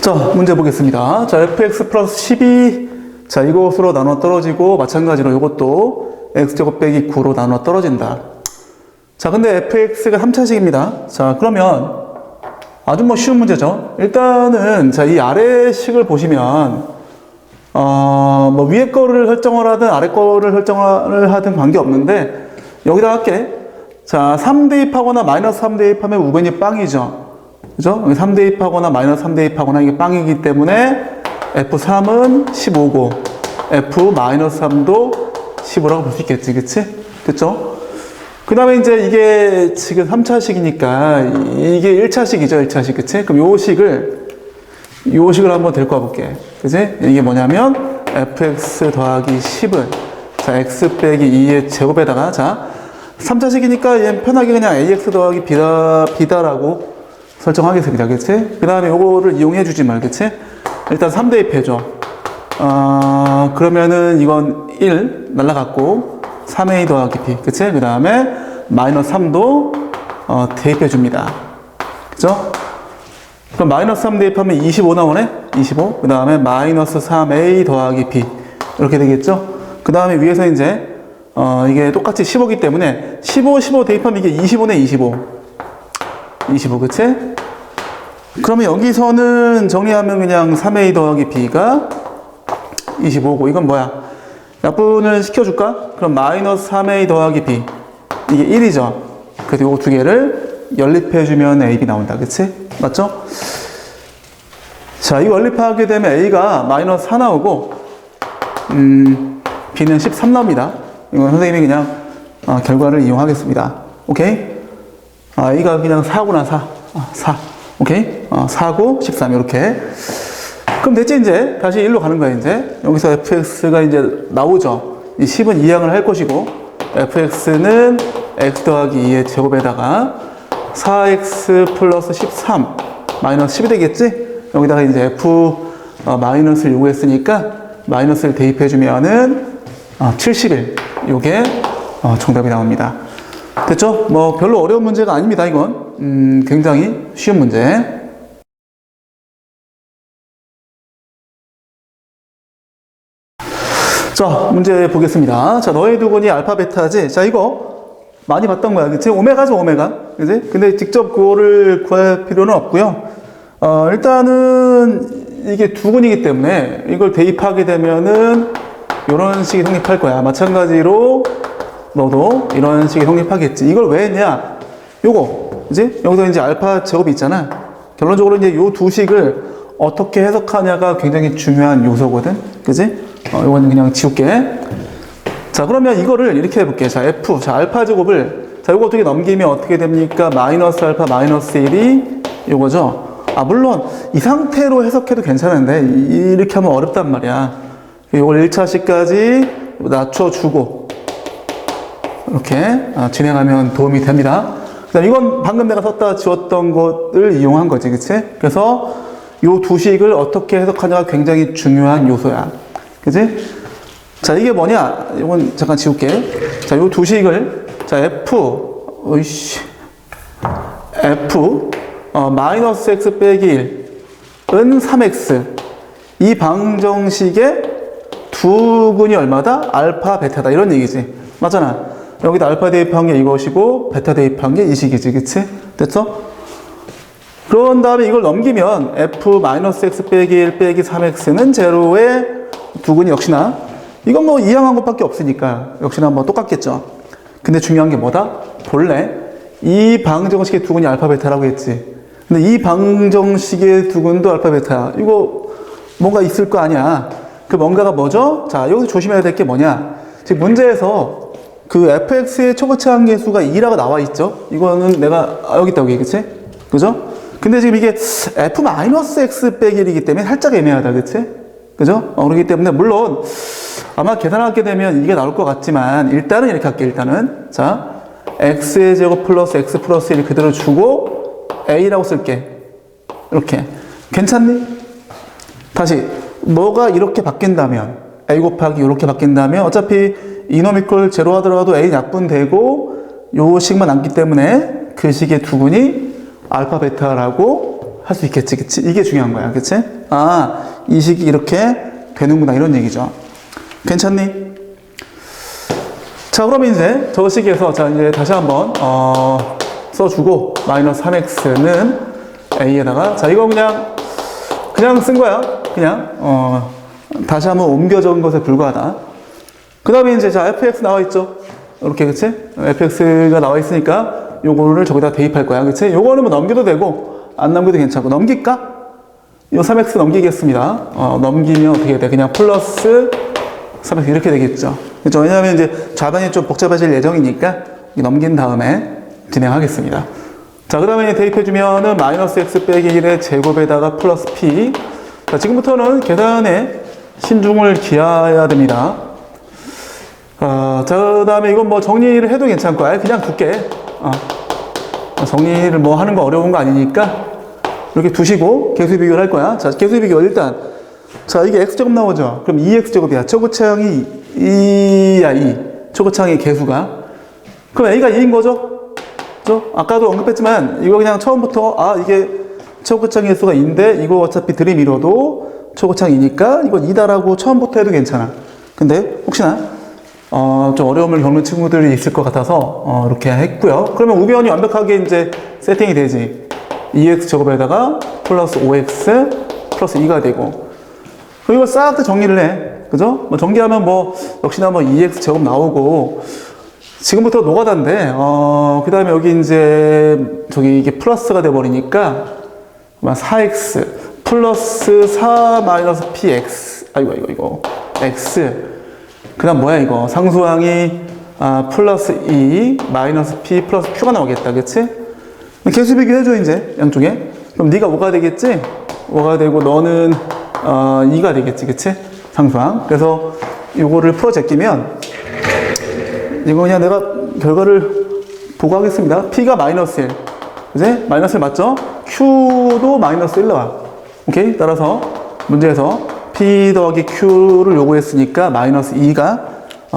자, 문제 보겠습니다. 자, fx 플러스 12. 자, 이것으로 나눠 떨어지고, 마찬가지로 이것도 x제곱 빼기 9로 나눠 떨어진다. 자, 근데 fx가 3차식입니다. 자, 그러면 아주 쉬운 문제죠. 일단은, 자, 이 아래 식을 보시면, 위에 거를 설정을 하든 아래 거를 설정을 하든 관계없는데, 여기다 할게. 자, 3 대입하거나 마이너스 3 대입하면 우변이 빵이죠. 그죠? 3 대입하거나 마이너스 3 대입하거나 이게 빵이기 때문에 F3은 15고 F-3도 15라고 볼 수 있겠지. 그치? 그쵸? 그 다음에 이제 이게 지금 3차식이니까 이게 1차식이죠. 1차식. 그치? 그럼 요 식을 한번 데리고 와볼게. 그치? 이게 뭐냐면 fx 더하기 10을 자, x 빼기 2의 제곱에다가 자, 3차식이니까 얘 편하게 그냥 ax 더하기 b다라고 설정하겠습니다. 그치? 그 다음에 요거를 이용해 주지 말. 그치? 일단 3 대입해줘. 그러면은 이건 1 날라갔고 3a 더하기 b. 그치? 그 다음에 마이너스 3도 대입해 줍니다. 그죠? 그럼 마이너스 3 대입하면 25 나오네? 25. 그 다음에 마이너스 3a 더하기 b. 이렇게 되겠죠? 그 다음에 위에서 이제 이게 똑같이 15기 때문에 15 대입하면 이게 25네. 25, 그치? 그러면 여기서는 정리하면 그냥 3a 더하기 b가 25고, 이건 뭐야? 약분을 시켜줄까? 그럼 마이너스 3a 더하기 b. 이게 1이죠? 그래서 요거 두 개를 연립해주면 ab 나온다. 그치? 맞죠? 자, 이거 연립하게 되면 a가 마이너스 4 나오고, b는 13 나옵니다. 이건 선생님이 그냥 결과를 이용하겠습니다. 오케이? a가 그냥 4구나, 4. 오케이? 4고 13, 이렇게. 그럼 됐지, 이제? 다시 1로 가는 거야, 이제. 여기서 fx가 이제 나오죠. 이 10은 이항을 할 것이고, fx는 x 더하기 2의 제곱에다가 4x 플러스 13 마이너스 10이 되겠지? 여기다가 이제 f 마이너스를 요구했으니까 마이너스를 대입해주면은 71. 요게 정답이 나옵니다. 됐죠? 별로 어려운 문제가 아닙니다, 이건. 굉장히 쉬운 문제. 자, 문제 보겠습니다. 자, 너의 두근이 알파, 베타지? 자, 이거 많이 봤던 거야. 그치? 오메가죠, 오메가. 그치? 근데 직접 그거를 구할 필요는 없고요. 일단은 이게 두근이기 때문에 이걸 대입하게 되면은 이런 식이 성립할 거야. 마찬가지로 너도 이런 식이 성립하겠지. 이걸 왜 했냐? 요거, 그지? 여기서 이제 알파 제곱이 있잖아. 결론적으로 이제 요 두 식을 어떻게 해석하냐가 굉장히 중요한 요소거든. 그지? 요거는 그냥 지울게. 자, 그러면 이거를 이렇게 해볼게. 자, f. 자, 알파 제곱을. 자, 요거 어떻게 넘기면 어떻게 됩니까? 마이너스 알파 마이너스 1이 요거죠. 물론 이 상태로 해석해도 괜찮은데 이렇게 하면 어렵단 말이야. 요걸 1차식까지 낮춰주고 이렇게 진행하면 도움이 됩니다. 그다음 이건 방금 내가 썼다 지웠던 것을 이용한 거지, 그치? 그래서 요 두 식을 어떻게 해석하냐가 굉장히 중요한 요소야, 그치? 자, 이게 뭐냐? 이건 잠깐 지울게. 자, 요 두 식을 자, f 마이너스 x 빼기 1은 3x. 이 방정식의 두근이 얼마다? 알파, 베타다. 이런 얘기지. 맞잖아. 여기다 알파 대입한 게 이것이고, 베타 대입한 게 이 식이지. 그치? 됐어? 그런 다음에 이걸 넘기면 f 마이너스 x 빼기 1 빼기 3x는 제로의 두근이 역시나, 이건 이항한 것밖에 없으니까, 역시나 똑같겠죠. 근데 중요한 게 뭐다? 본래 이 방정식의 두근이 알파, 베타라고 했지. 근데 이 방정식의 두근도 알파, 베타야. 이거 뭔가 있을 거 아니야. 그 뭔가가 뭐죠? 자, 여기서 조심해야 될 게 뭐냐? 지금 문제에서 그 fx의 최고치 한계수가 2라고 나와 있죠? 이거는 내가, 여기 있다, 여기, 그치? 그죠? 근데 지금 이게 f-x 빼기 1이기 때문에 살짝 애매하다, 그치? 그죠? 그렇기 때문에, 물론, 아마 계산하게 되면 이게 나올 것 같지만, 일단은 이렇게 할게, 일단은. 자, x의 제곱 플러스 x 플러스 1 그대로 주고, a라고 쓸게. 이렇게. 괜찮니? 다시. 뭐가 이렇게 바뀐다면, a 곱하기 이렇게 바뀐다면, 어차피 이노미컬 제로 하더라도 a 약분되고, 요 식만 남기 때문에 그 식의 두근이 알파, 베타라고 할 수 있겠지, 그치? 이게 중요한 거야, 그치? 아, 이 식이 이렇게 되는구나. 이런 얘기죠. 괜찮니? 자, 그러면 이제 저 식에서, 자, 이제 다시 한번, 써주고, 마이너스 3x는 a에다가, 자, 이거 그냥 쓴 거야. 그냥, 다시 한번 옮겨 적은 것에 불과하다. 그 다음에 이제, 자, fx 나와 있죠? 이렇게, 그치? fx가 나와 있으니까, 요거를 저기다 대입할 거야. 그치? 요거는 뭐 넘겨도 되고, 안 넘겨도 괜찮고, 넘길까? 요 3x 넘기겠습니다. 넘기면 어떻게 돼? 그냥 플러스 3x 이렇게 되겠죠. 그렇죠? 왜냐하면 이제 좌변이 좀 복잡해질 예정이니까 넘긴 다음에 진행하겠습니다. 자, 그 다음에 대입해주면은 마이너스 x 빼기 1의 제곱에다가 플러스 p. 자, 지금부터는 계산에 신중을 기해야 됩니다. 자, 그 다음에 이건 뭐 정리를 해도 괜찮고, 아예 그냥 둘게. 정리를 뭐 하는 거 어려운 거 아니니까 이렇게 두시고 계수 비교를 할 거야. 자, 계수 비교 일단. 자, 이게 x제곱 나오죠? 그럼 2x제곱이야. 초고차항이 2야, 2. 초고차항의 개수가. 그럼 a가 2인 거죠? 그죠? 아까도 언급했지만, 이거 그냥 처음부터, 이게 초고차항의 수가 2인데, 이거 어차피 들이밀어도 초고차항이니까, 이건 2다라고 처음부터 해도 괜찮아. 근데, 혹시나, 좀 어려움을 겪는 친구들이 있을 것 같아서, 이렇게 했고요. 그러면 우변이 완벽하게 이제 세팅이 되지. 2x제곱에다가 플러스 5x 플러스 2가 되고, 이걸 싹 다 정리를 해. 그죠? 뭐 정리하면 뭐, 역시나 뭐 2x 제곱 나오고, 지금부터 노가다인데, 그 다음에 여기 이제, 이게 플러스가 돼버리니까, 4x, 플러스 4 마이너스 px, 이거, x. 그 다음 뭐야, 이거? 상수항이, 플러스 2, 마이너스 p, 플러스 q가 나오겠다. 그치? 개수 비교 해줘, 이제, 양쪽에. 그럼 네가 5가 되겠지? 5가 되고, 너는, 2가 되겠지, 그치? 상수항. 그래서 이거를 풀어 제끼면 이거 그냥 내가 결과를 보고 하겠습니다. P가 마이너스 1. 그치? 마이너스 1 맞죠? Q도 마이너스 1 나와. 오케이? 따라서 문제에서 P 더하기 Q를 요구했으니까 마이너스 2가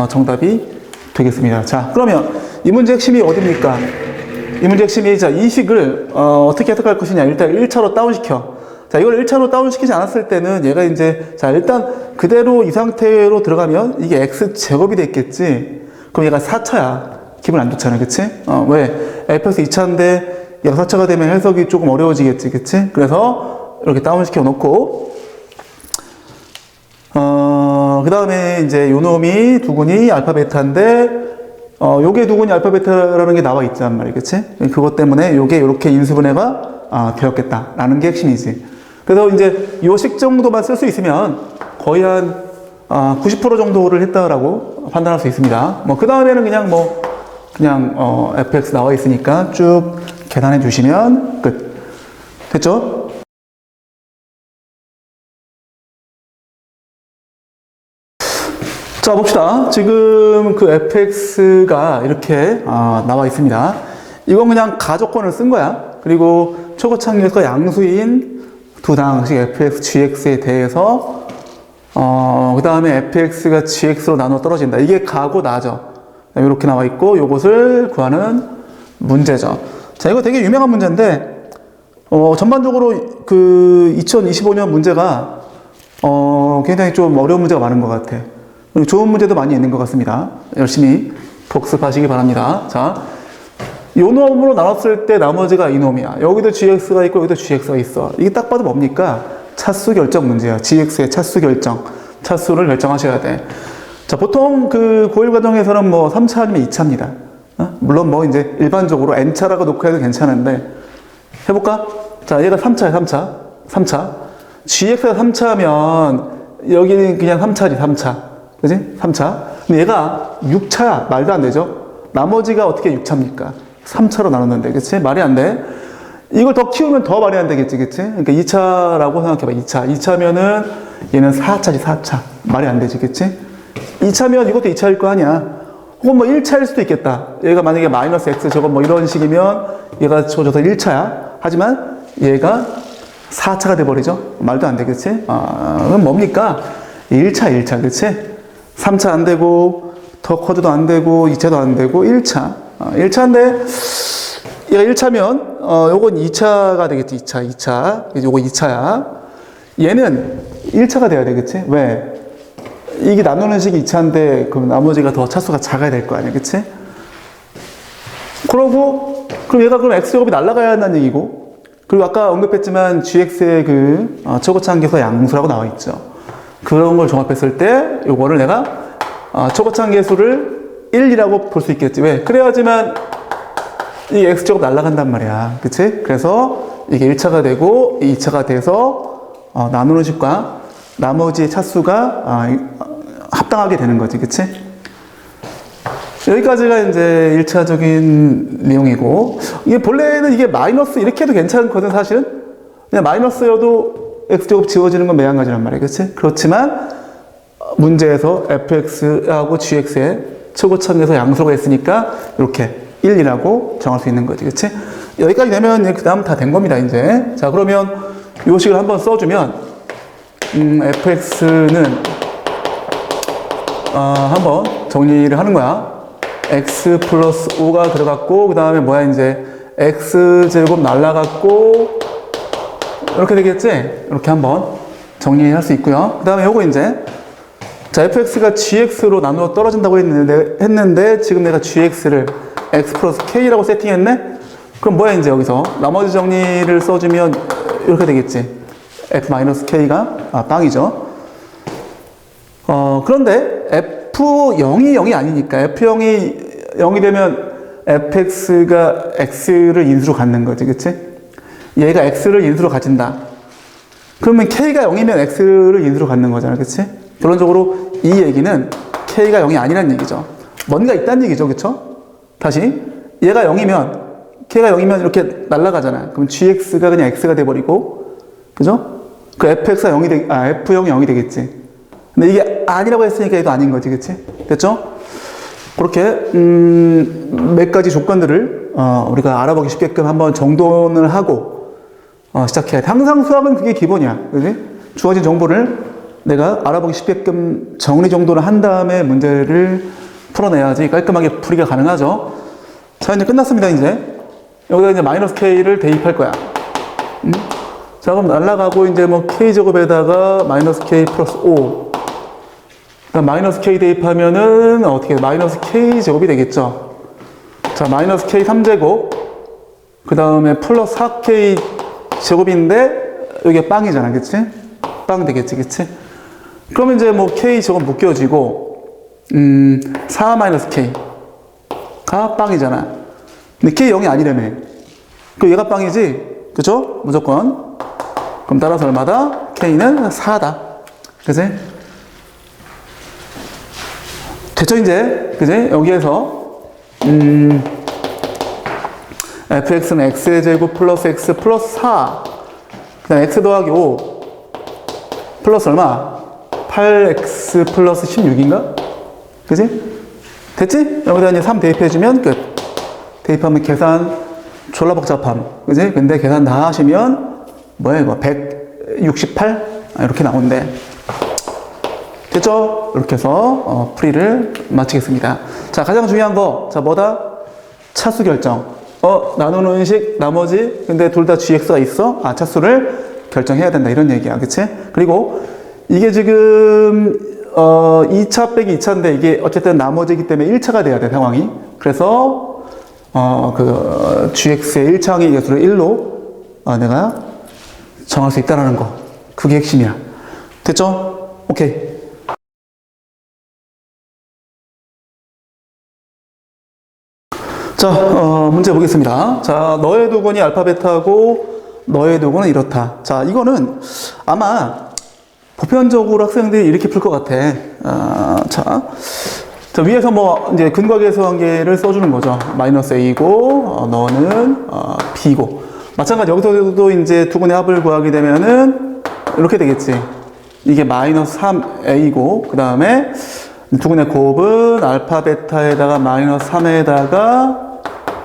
정답이 되겠습니다. 자, 그러면 이 문제 핵심이 어딥니까? 이 문제 핵심이, 자, 이 식을 어떻게 해석할 것이냐. 일단 1차로 다운시켜. 자, 이걸 1차로 다운시키지 않았을 때는 얘가 이제, 자, 일단 그대로 이 상태로 들어가면 이게 x제곱이 됐겠지? 그럼 얘가 4차야. 기분 안 좋잖아. 그치? 왜? fx 2차인데 얘가 4차가 되면 해석이 조금 어려워지겠지. 그치? 그래서 이렇게 다운시켜 놓고, 그 다음에 이제 요 놈이 두근이 알파 베타인데, 요게 두근이 알파 베타라는 게 나와 있단 말이야. 그치? 그것 때문에 요게 이렇게 인수분해가 되었겠다라는 게 핵심이지. 그래서 이제 요 식 정도만 쓸 수 있으면 거의 한 90% 정도를 했다라고 판단할 수 있습니다. 뭐 그 다음에는 그냥 fx 나와 있으니까 쭉 계산해 주시면 끝. 됐죠? 자, 봅시다. 지금 그 fx가 이렇게 나와 있습니다. 이건 그냥 가조건을 쓴 거야. 그리고 초고차항에서 양수인 두 당식 fx, gx에 대해서 그 다음에 fx가 gx로 나눠 떨어진다. 이게 가고 나죠. 이렇게 나와 있고 요것을 구하는 문제죠. 자, 이거 되게 유명한 문제인데 전반적으로 그 2025년 문제가 굉장히 좀 어려운 문제가 많은 것 같아. 그리고 좋은 문제도 많이 있는 것 같습니다. 열심히 복습하시기 바랍니다. 자, 요 놈으로 나눴을 때 나머지가 이 놈이야. 여기도 gx가 있고 여기도 gx가 있어. 이게 딱 봐도 뭡니까? 차수 결정 문제야. gx의 차수 결정. 차수를 결정하셔야 돼. 자, 보통 그 고1 과정에서는 뭐 3차 아니면 2차입니다. 물론 뭐 이제 일반적으로 n차라고 놓고 해도 괜찮은데 해볼까? 자, 얘가 3차야, 3차. gx가 3차면 여기는 그냥 3차지, 3차. 그지? 3차. 근데 얘가 6차야. 말도 안 되죠? 나머지가 어떻게 6차입니까? 3차로 나눴는데, 그치? 말이 안 돼. 이걸 더 키우면 더 말이 안 되겠지, 그치? 그러니까 2차라고 생각해봐, 2차. 2차면은 얘는 4차지, 4차. 말이 안 되지, 그치? 2차면 이것도 2차일 거 아니야. 혹은 뭐 1차일 수도 있겠다. 얘가 만약에 마이너스 x 저거 뭐 이런 식이면 얘가 저서 1차야. 하지만 얘가 4차가 돼버리죠? 말도 안 돼, 그치? 그럼 뭡니까? 1차, 그치? 3차 안 되고, 더 커드도 안 되고, 2차도 안 되고, 1차. 1차인데, 얘가 1차면, 요건 2차가 되겠지, 2차. 요거 2차야. 얘는 1차가 돼야 돼, 그치? 왜? 이게 나누는 식이 2차인데, 그럼 나머지가 더 차수가 작아야 될 거 아니야, 그치? 그러고, 그럼 얘가 그럼 x제곱이 날아가야 한다는 얘기고, 그리고 아까 언급했지만 gx의 그 초고차함계수 양수라고 나와 있죠. 그런 걸 종합했을 때, 요거를 내가 초고차함계수를 1이라고 볼 수 있겠지. 왜? 그래야지만 이 x제곱 날아간단 말이야. 그치? 그래서 이게 1차가 되고 2차가 돼서 나누는 식과 나머지 차수가 합당하게 되는 거지. 그치? 여기까지가 이제 1차적인 내용이고, 이게 본래는 이게 마이너스 이렇게 해도 괜찮거든, 사실은. 그냥 마이너스여도 x제곱 지워지는 건 매한가지란 말이야. 그치? 그렇지만 문제에서 fx하고 gx의 최고차함계수 양수가 있으니까 이렇게 1이라고 정할 수 있는 거지. 그치? 여기까지 되면 그 다음 다 된 겁니다, 이제. 자, 그러면 요 식을 한번 써주면, fx는, 한번 정리를 하는 거야. x 플러스 5가 들어갔고, 그 다음에 뭐야, 이제, x제곱 날라갔고, 이렇게 되겠지? 이렇게 한번 정리할 수 있고요. 그 다음에 요거 이제, 자, fx가 gx로 나누어 떨어진다고 했는데, 지금 내가 gx를 x 플러스 k라고 세팅했네? 그럼 뭐야, 이제 여기서? 나머지 정리를 써주면 이렇게 되겠지. f 마이너스 k가 빵이죠. 그런데 f0이 0이 아니니까, f0이 0이 되면 fx가 x를 인수로 갖는 거지, 그치? 얘가 x를 인수로 가진다. 그러면 k가 0이면 x를 인수로 갖는 거잖아, 그치? 결론적으로 이 얘기는 k가 0이 아니란 얘기죠. 뭔가 있다는 얘기죠, 그쵸? 다시, 얘가 0이면, k가 0이면 이렇게 날아가잖아. 그럼 gx가 그냥 x가 돼버리고, 그죠? 그 fx가 0이 f0이 0이 되겠지. 근데 이게 아니라고 했으니까 얘도 아닌 거지, 그치? 됐죠? 그렇게, 몇 가지 조건들을, 우리가 알아보기 쉽게끔 한번 정돈을 하고, 시작해야 돼. 항상 수학은 그게 기본이야. 그지? 주어진 정보를 내가 알아보기 쉽게끔 정리 정돈을 한 다음에 문제를 풀어내야지 깔끔하게 풀이가 가능하죠. 자, 이제 끝났습니다, 이제. 여기다 이제 마이너스 k를 대입할 거야. 자, 그럼 날라가고 이제 뭐 k제곱에다가 마이너스 k 플러스 5. 그럼 마이너스 k 대입하면은 어떻게 마이너스 k제곱이 되겠죠. 자, 마이너스 k 3제곱. 그 다음에 플러스 4k 제곱인데 여기가 빵이잖아, 그치? 빵 되겠지, 그치? 그러면 이제 뭐 k제곱 묶여지고 4 마이너스 k가 빵이잖아. 근데 k 0이 아니라며. 그럼 얘가 빵이지? 그죠? 무조건. 그럼 따라서 얼마다? k는 4다. 그치? 됐죠, 이제? 그치? 여기에서 fx는 x의 제곱 플러스 x 플러스 4. 그 다음 x 더하기 5 플러스 얼마? 8x 플러스 16인가? 그치? 됐지? 여기다 이제 3 대입해주면 끝. 대입하면 계산 졸라 복잡함. 그치? 근데 계산 다 하시면 뭐야 이거 168? 이렇게 나온대. 됐죠? 이렇게 해서 풀이를 마치겠습니다. 자, 가장 중요한 거. 자, 뭐다? 차수 결정. 나누는 식 나머지 근데 둘 다 gx가 있어? 차수를 결정해야 된다 이런 얘기야. 그치? 그리고 이게 지금 2차 빼기 2차인데 이게 어쨌든 나머지이기 때문에 1차가 돼야 돼 상황이. 그래서 gx의 1차항의 계수를 1로 내가 정할 수 있다는 거. 그게 핵심이야. 됐죠? 오케이. 자, 문제 보겠습니다. 자, 너의 두근이 알파 베타고 너의 두근은 이렇다. 자, 이거는 아마 보편적으로 학생들이 이렇게 풀 것 같아. 자, 위에서 뭐 이제 근과계수 관계를 써주는 거죠. 마이너스 a고 너는 b고. 마찬가지 여기서도 이제 두근의 합을 구하게 되면은 이렇게 되겠지. 이게 마이너스 3a고 그 다음에 두근의 곱은 알파 베타에다가 마이너스 3에다가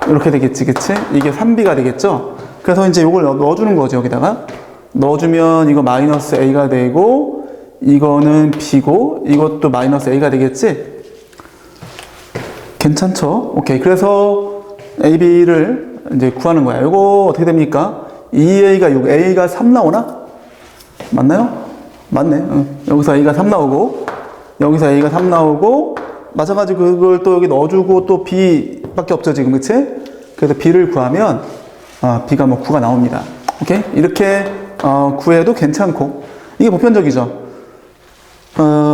이렇게 되겠지, 그치? 이게 3b가 되겠죠? 그래서 이제 이걸 넣어주는 거죠, 여기다가. 넣어주면 이거 마이너스 a가 되고, 이거는 b고, 이것도 마이너스 a가 되겠지? 괜찮죠? 오케이. 그래서 a, b를 이제 구하는 거야. 이거 어떻게 됩니까? 2a가 6, a가 3 나오나? 맞나요? 맞네. 여기서 a가 3 나오고, 여기서 a가 3 나오고, 마찬가지로 그걸 또 여기 넣어주고 또 b밖에 없죠, 지금. 그치? 그래서 b를 구하면, b가 뭐 9가 나옵니다. 오케이? 이렇게, 구해도 괜찮고. 이게 보편적이죠.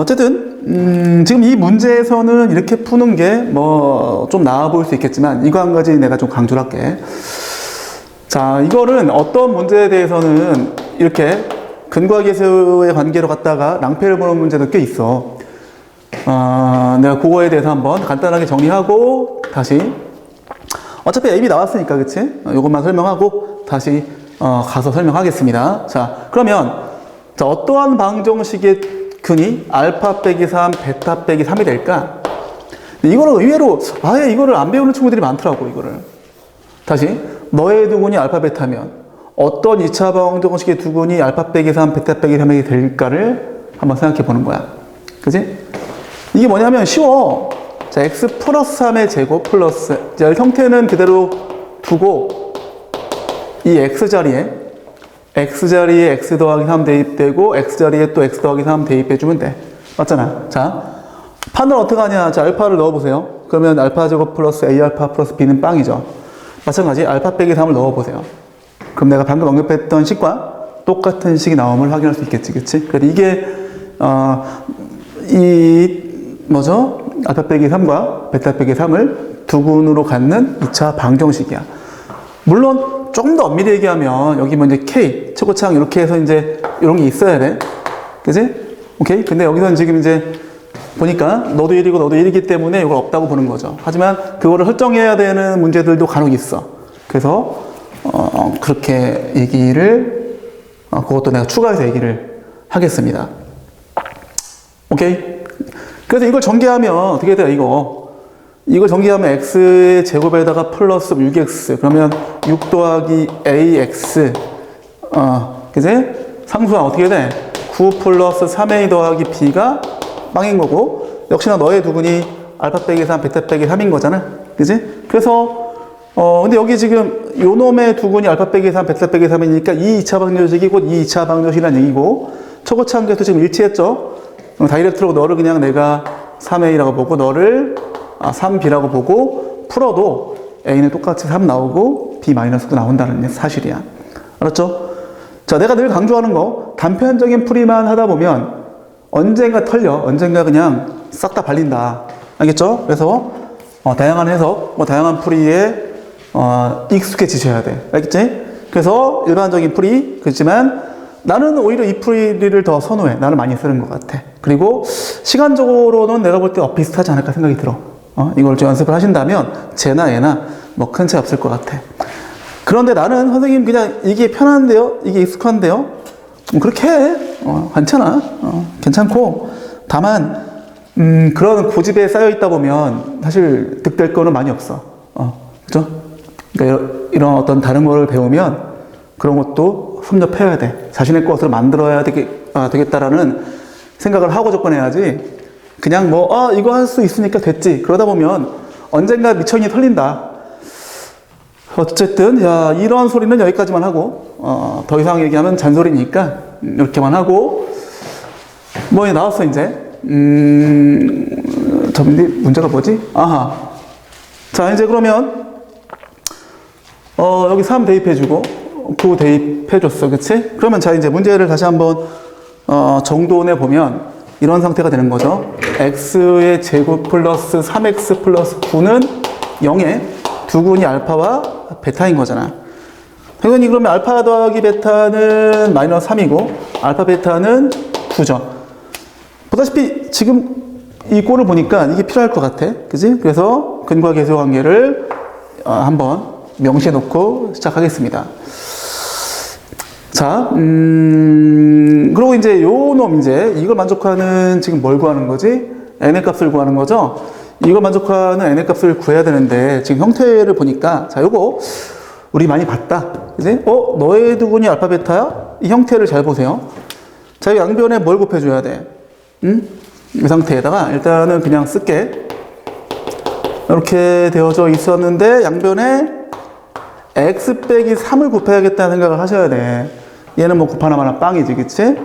어쨌든, 지금 이 문제에서는 이렇게 푸는 게 뭐 좀 나아 보일 수 있겠지만, 이거 한 가지 내가 좀 강조를 할게. 자, 이거는 어떤 문제에 대해서는 이렇게 근과 계수의 관계로 갖다가 낭패를 보는 문제도 꽤 있어. 내가 그거에 대해서 한번 간단하게 정리하고 다시 어차피 AB 나왔으니까 그치? 이것만 설명하고 다시 가서 설명하겠습니다. 자, 그러면 자, 어떠한 방정식의 근이 알파 빼기 3, 베타 빼기 3이 될까? 이거는 의외로 아예 이거를 안 배우는 친구들이 많더라고. 이거를 다시 너의 두근이 알파 베타면 어떤 2차 방정식의 두근이 알파 빼기 3, 베타 빼기 3이 될까를 한번 생각해 보는 거야. 그치? 이게 뭐냐면 쉬워. 자, x 플러스 3의 제곱 플러스, 자, 형태는 그대로 두고 이 x자리에 x 더하기 3 대입되고 x자리에 또 x 더하기 3 대입해주면 돼. 맞잖아. 자, 판을 어떻게 하냐. 자, 알파를 넣어보세요. 그러면 알파 제곱 플러스 a 알파 플러스 b는 빵이죠. 마찬가지 알파 빼기 3을 넣어보세요. 그럼 내가 방금 언급했던 식과 똑같은 식이 나옴을 확인할 수 있겠지. 그치? 그래서 이게 알파 빼기 3과 베타 빼기 3을 두근으로 갖는 2차 방정식이야. 물론 조금 더 엄밀히 얘기하면 여기 뭐 이제 K 최고창 이렇게 해서 이제 이런 게 있어야 돼. 그치? 오케이? 근데 여기서는 지금 이제 보니까 너도 1이고 너도 1이기 때문에 이걸 없다고 보는 거죠. 하지만 그거를 설정해야 되는 문제들도 간혹 있어. 그래서 그렇게 얘기를 그것도 내가 추가해서 얘기를 하겠습니다. 오케이? 그래서 이걸 전개하면 어떻게 돼요? 이걸 전개하면 x의 제곱에다가 플러스 6x 그러면 6 더하기 ax 그지? 상수항 어떻게 돼? 9 플러스 3a 더하기 b가 빵인 거고 역시나 너의 두근이 알파 빼기 3, 베타 빼기 3인 거잖아. 그지? 그래서 근데 여기 지금 요 놈의 두근이 알파 빼기 3, 베타 빼기 3이니까 이 2차 방정식이 곧 이 2차 방정식이라는 얘기고 초고차함계수 지금 일치했죠? 다이렉트로 너를 그냥 내가 3a라고 보고 너를 3b라고 보고 풀어도 a는 똑같이 3 나오고 b-9도 나온다는 사실이야. 알았죠? 자, 내가 늘 강조하는 거 단편적인 풀이만 하다 보면 언젠가 털려. 언젠가 그냥 싹 다 발린다. 알겠죠? 그래서 다양한 해석, 다양한 풀이에 익숙해지셔야 돼. 알겠지? 그래서 일반적인 풀이 그렇지만 나는 오히려 이 풀이를 더 선호해. 나는 많이 쓰는 것 같아. 그리고 시간적으로는 내가 볼 때 비슷하지 않을까 생각이 들어. 이걸 좀 연습을 하신다면 쟤나 얘나 뭐 큰 차이 없을 것 같아. 그런데 나는 선생님 그냥 이게 편한데요? 이게 익숙한데요? 그렇게 해. 괜찮아. 괜찮고 다만 그런 고집에 쌓여 있다 보면 사실 득될 거는 많이 없어. 그죠? 그러니까 이런 어떤 다른 거를 배우면 그런 것도 섭렵해야 돼. 자신의 것을 만들어야 되겠다라는 생각을 하고 접근해야지. 그냥 이거 할 수 있으니까 됐지. 그러다 보면 언젠가 미천이 털린다. 어쨌든, 이런 소리는 여기까지만 하고, 더 이상 얘기하면 잔소리니까, 이렇게만 하고, 나왔어, 이제. 근데 문제가 뭐지? 아하. 자, 이제 그러면, 여기 3 대입해주고, 9 대입해줬어. 그치? 그러면 자, 이제 문제를 다시 한번, 정돈해 보면, 이런 상태가 되는 거죠. x의 제곱 플러스 3x 플러스 9는 0에 두근이 알파와 베타인 거잖아. 당연히 그러면 알파 더하기 베타는 마이너스 3이고 알파 베타는 9죠. 보다시피 지금 이 꼴을 보니까 이게 필요할 것 같아. 그지? 그래서 근과 계수 관계를 한번 명시해 놓고 시작하겠습니다. 자, 그리고 이제 이걸 만족하는 지금 뭘 구하는 거지? n의 값을 구하는 거죠? 이걸 만족하는 n의 값을 구해야 되는데, 지금 형태를 보니까, 자, 요거, 우리 많이 봤다. 그지? 너의 두근이 알파, 베타야? 이 형태를 잘 보세요. 자, 이 양변에 뭘 곱해줘야 돼? 이 상태에다가 일단은 그냥 쓸게. 이렇게 되어져 있었는데, 양변에 x 빼기 3을 곱해야겠다는 생각을 하셔야 돼. 얘는 뭐 곱하나 마나 빵이지, 그치?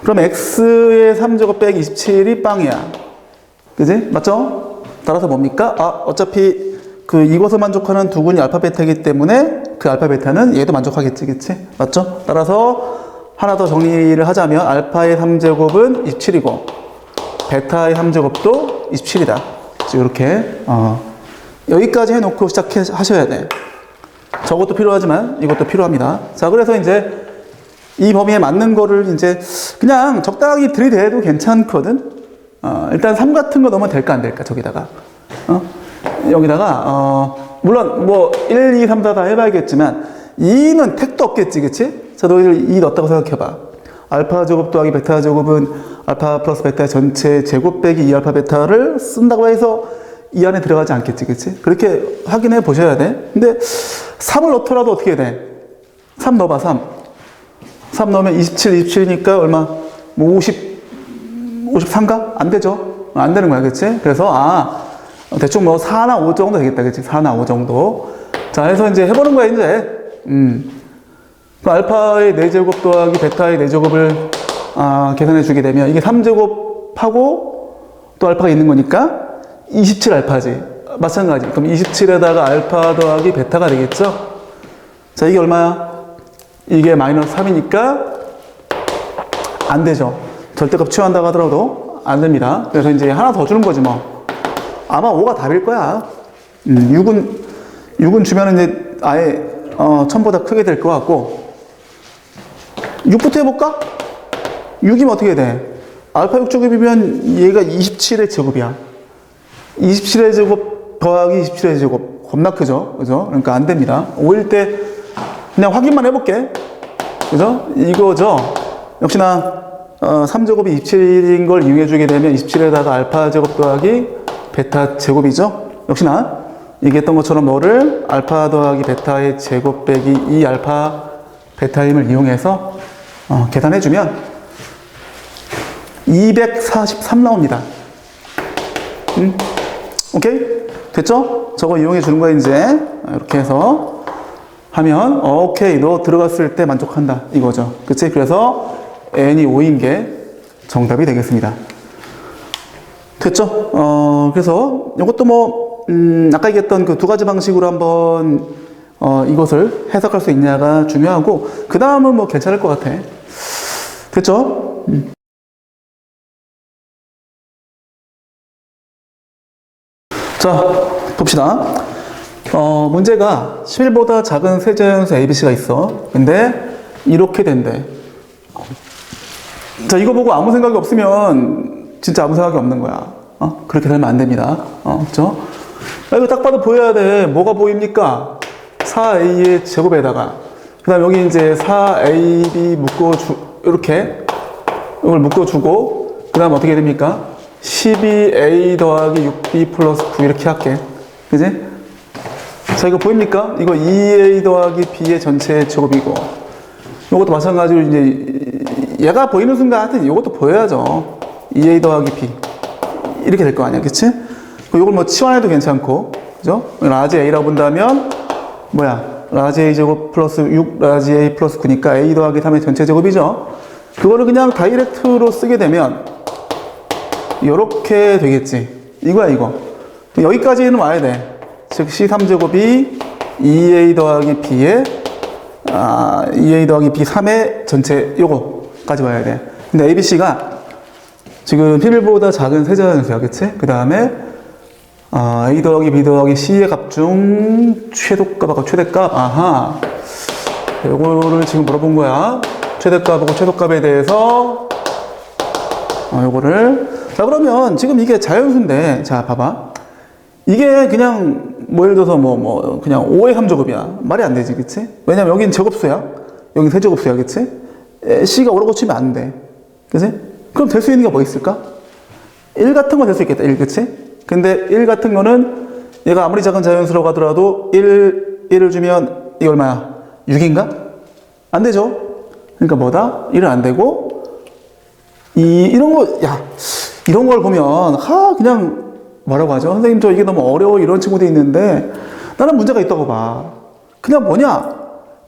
그럼 x의 3제곱 빼기 27이 빵이야. 그지? 맞죠? 따라서 뭡니까? 어차피 그 이것을 만족하는 두근이 알파 베타이기 때문에 그 알파 베타는 얘도 만족하겠지, 그치? 맞죠? 따라서 하나 더 정리를 하자면 알파의 3제곱은 27이고 베타의 3제곱도 27이다. 이렇게 여기까지 해놓고 시작하셔야 돼. 저것도 필요하지만 이것도 필요합니다. 자, 그래서 이제 이 범위에 맞는 거를 이제 그냥 적당히 들이대도 괜찮거든. 일단 3 같은 거 넣으면 될까 안 될까 저기다가 여기다가 물론 뭐 1, 2, 3, 4 다 해봐야겠지만 2는 택도 없겠지, 그치? 자, 너희들 2 넣었다고 생각해봐. 알파 제곱 더하기 베타 제곱은 알파 플러스 베타 전체 제곱 빼기 2 알파 베타를 쓴다고 해서 이 안에 들어가지 않겠지, 그치? 그렇게 확인해 보셔야 돼. 근데 3을 넣더라도 어떻게 돼? 3 넣어봐, 3 넣으면 27, 27이니까 얼마? 뭐 53가? 안 되죠? 안 되는 거야, 그치? 그래서 대충 뭐 4나 5 정도 되겠다, 그치? 4나 5 정도. 자, 해서 이제 해보는 거야, 이제. 그 알파의 4제곱 더하기 베타의 4제곱을 계산해 주게 되면 이게 3제곱하고 또 알파가 있는 거니까 27 알파지. 마찬가지. 그럼 27에다가 알파 더하기 베타가 되겠죠? 자, 이게 얼마야? 이게 마이너스 3이니까 안 되죠. 절대값 취한다고 하더라도 안 됩니다. 그래서 이제 하나 더 주는 거지 뭐. 아마 5가 답일 거야. 6은 주면은 이제 아예 1000보다 크게 될 것 같고 6부터 해볼까? 6이면 어떻게 돼? 알파 6제곱이면 얘가 27의 제곱이야. 27의 제곱 더하기 27의 제곱 겁나 크죠? 그죠? 그러니까 안 됩니다. 5일 때 그냥 확인만 해볼게. 그죠? 이거죠? 역시나 3제곱이 27인 걸 이용해 주게 되면 27에다가 알파 제곱 더하기 베타 제곱이죠? 역시나 얘기했던 것처럼 뭐를 알파 더하기 베타의 제곱 빼기 2 알파 베타의 힘을 이용해서 계산해 주면 243 나옵니다. 오케이? 됐죠? 저거 이용해 주는 거야, 이제. 이렇게 해서 하면, 오케이, 너 들어갔을 때 만족한다. 이거죠. 그치? 그래서 n이 5인 게 정답이 되겠습니다. 됐죠? 그래서 이것도 뭐, 아까 얘기했던 그 두 가지 방식으로 한번, 이것을 해석할 수 있냐가 중요하고, 그 다음은 뭐 괜찮을 것 같아. 됐죠? 자, 봅시다. 문제가 11보다 작은 세자연수 ABC가 있어. 근데 이렇게 된대. 자, 이거 보고 아무 생각이 없으면 진짜 아무 생각이 없는 거야. 그렇게 살면 안 됩니다. 그쵸? 이거 딱 봐도 보여야 돼. 뭐가 보입니까? 4A의 제곱에다가. 그 다음 여기 이제 4AB 이렇게. 이걸 묶어주고. 그 다음 어떻게 됩니까? 12A 더하기 6B 플러스 9 이렇게 할게. 그지? 자, 이거 보입니까? 이거 2A 더하기 B의 전체 제곱이고, 이것도 마찬가지로 이제 얘가 보이는 순간 하여튼 이것도 보여야죠. 2A 더하기 B. 이렇게 될 거 아니야. 그치? 이걸 뭐 치환해도 괜찮고, 그죠? 라지 A라고 본다면, 라지 A 제곱 플러스 6 라지 A 플러스 9니까 A 더하기 3의 전체 제곱이죠? 그거를 그냥 다이렉트로 쓰게 되면, 요렇게 되겠지. 이거야, 이거. 여기까지는 와야 돼. 즉, C3제곱이 2A 더하기 B에, 2A 더하기 B 3의 전체, 요거까지 와야 돼. 근데 ABC가 지금 1보다 작은 세자연수야, 그치? 그 다음에, A 더하기 B 더하기 C의 값 중 최소값하고 최대값, 아하. 요거를 지금 물어본 거야. 최대값하고 최소값에 대해서, 요거를. 자, 그러면 지금 이게 자연수인데, 자, 봐봐. 이게 그냥, 예를 들어서 그냥 5의 3제곱이야. 말이 안 되지, 그치? 왜냐면 여긴 제곱수야. 여긴 세제곱수야, 그치? C가 오라고 치면 안 돼. 그치? 그럼 될 수 있는 게 뭐 있을까? 1 같은 거 될 수 있겠다, 1, 그치? 근데 1 같은 거는 얘가 아무리 작은 자연수라고 하더라도 1을 주면 이게 얼마야? 6인가? 안 되죠? 그러니까 뭐다? 1은 안 되고, 이런 걸 보면, 그냥, 뭐라고 하죠? 선생님, 저 이게 너무 어려워. 이런 친구도 있는데, 나는 문제가 있다고 봐. 그냥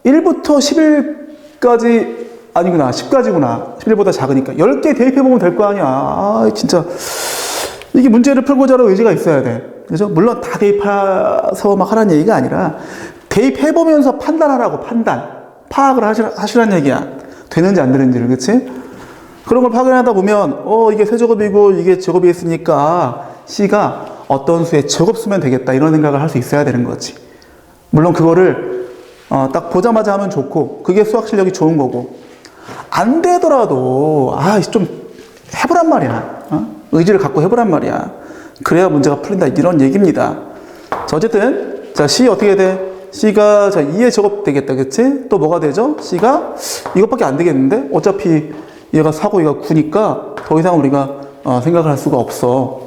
1부터 10까지 아니구나. 10까지구나. 11보다 작으니까. 10개 대입해보면 될 거 아니야. 아, 진짜. 이게 문제를 풀고자 하는 의지가 있어야 돼. 그죠? 물론 다 대입해서 막 하라는 얘기가 아니라 대입해보면서 판단하라고, 판단. 파악을 하시라는 얘기야. 되는지 안 되는지를, 그치? 그런 걸 확인하다 보면, 이게 세제곱이고 이게 제곱이 있으니까 C가 어떤 수의 제곱수면 되겠다. 이런 생각을 할 수 있어야 되는 거지. 물론 그거를 딱 보자마자 하면 좋고, 그게 수학 실력이 좋은 거고, 안 되더라도, 좀 해보란 말이야. 의지를 갖고 해보란 말이야. 그래야 문제가 풀린다. 이런 얘기입니다. 자, 어쨌든, 자, C 어떻게 돼? C가, 자, 2의 제곱 되겠다. 그치? 또 뭐가 되죠? C가 이것밖에 안 되겠는데? 어차피 얘가 4고 얘가 9니까 더 이상 우리가 생각을 할 수가 없어.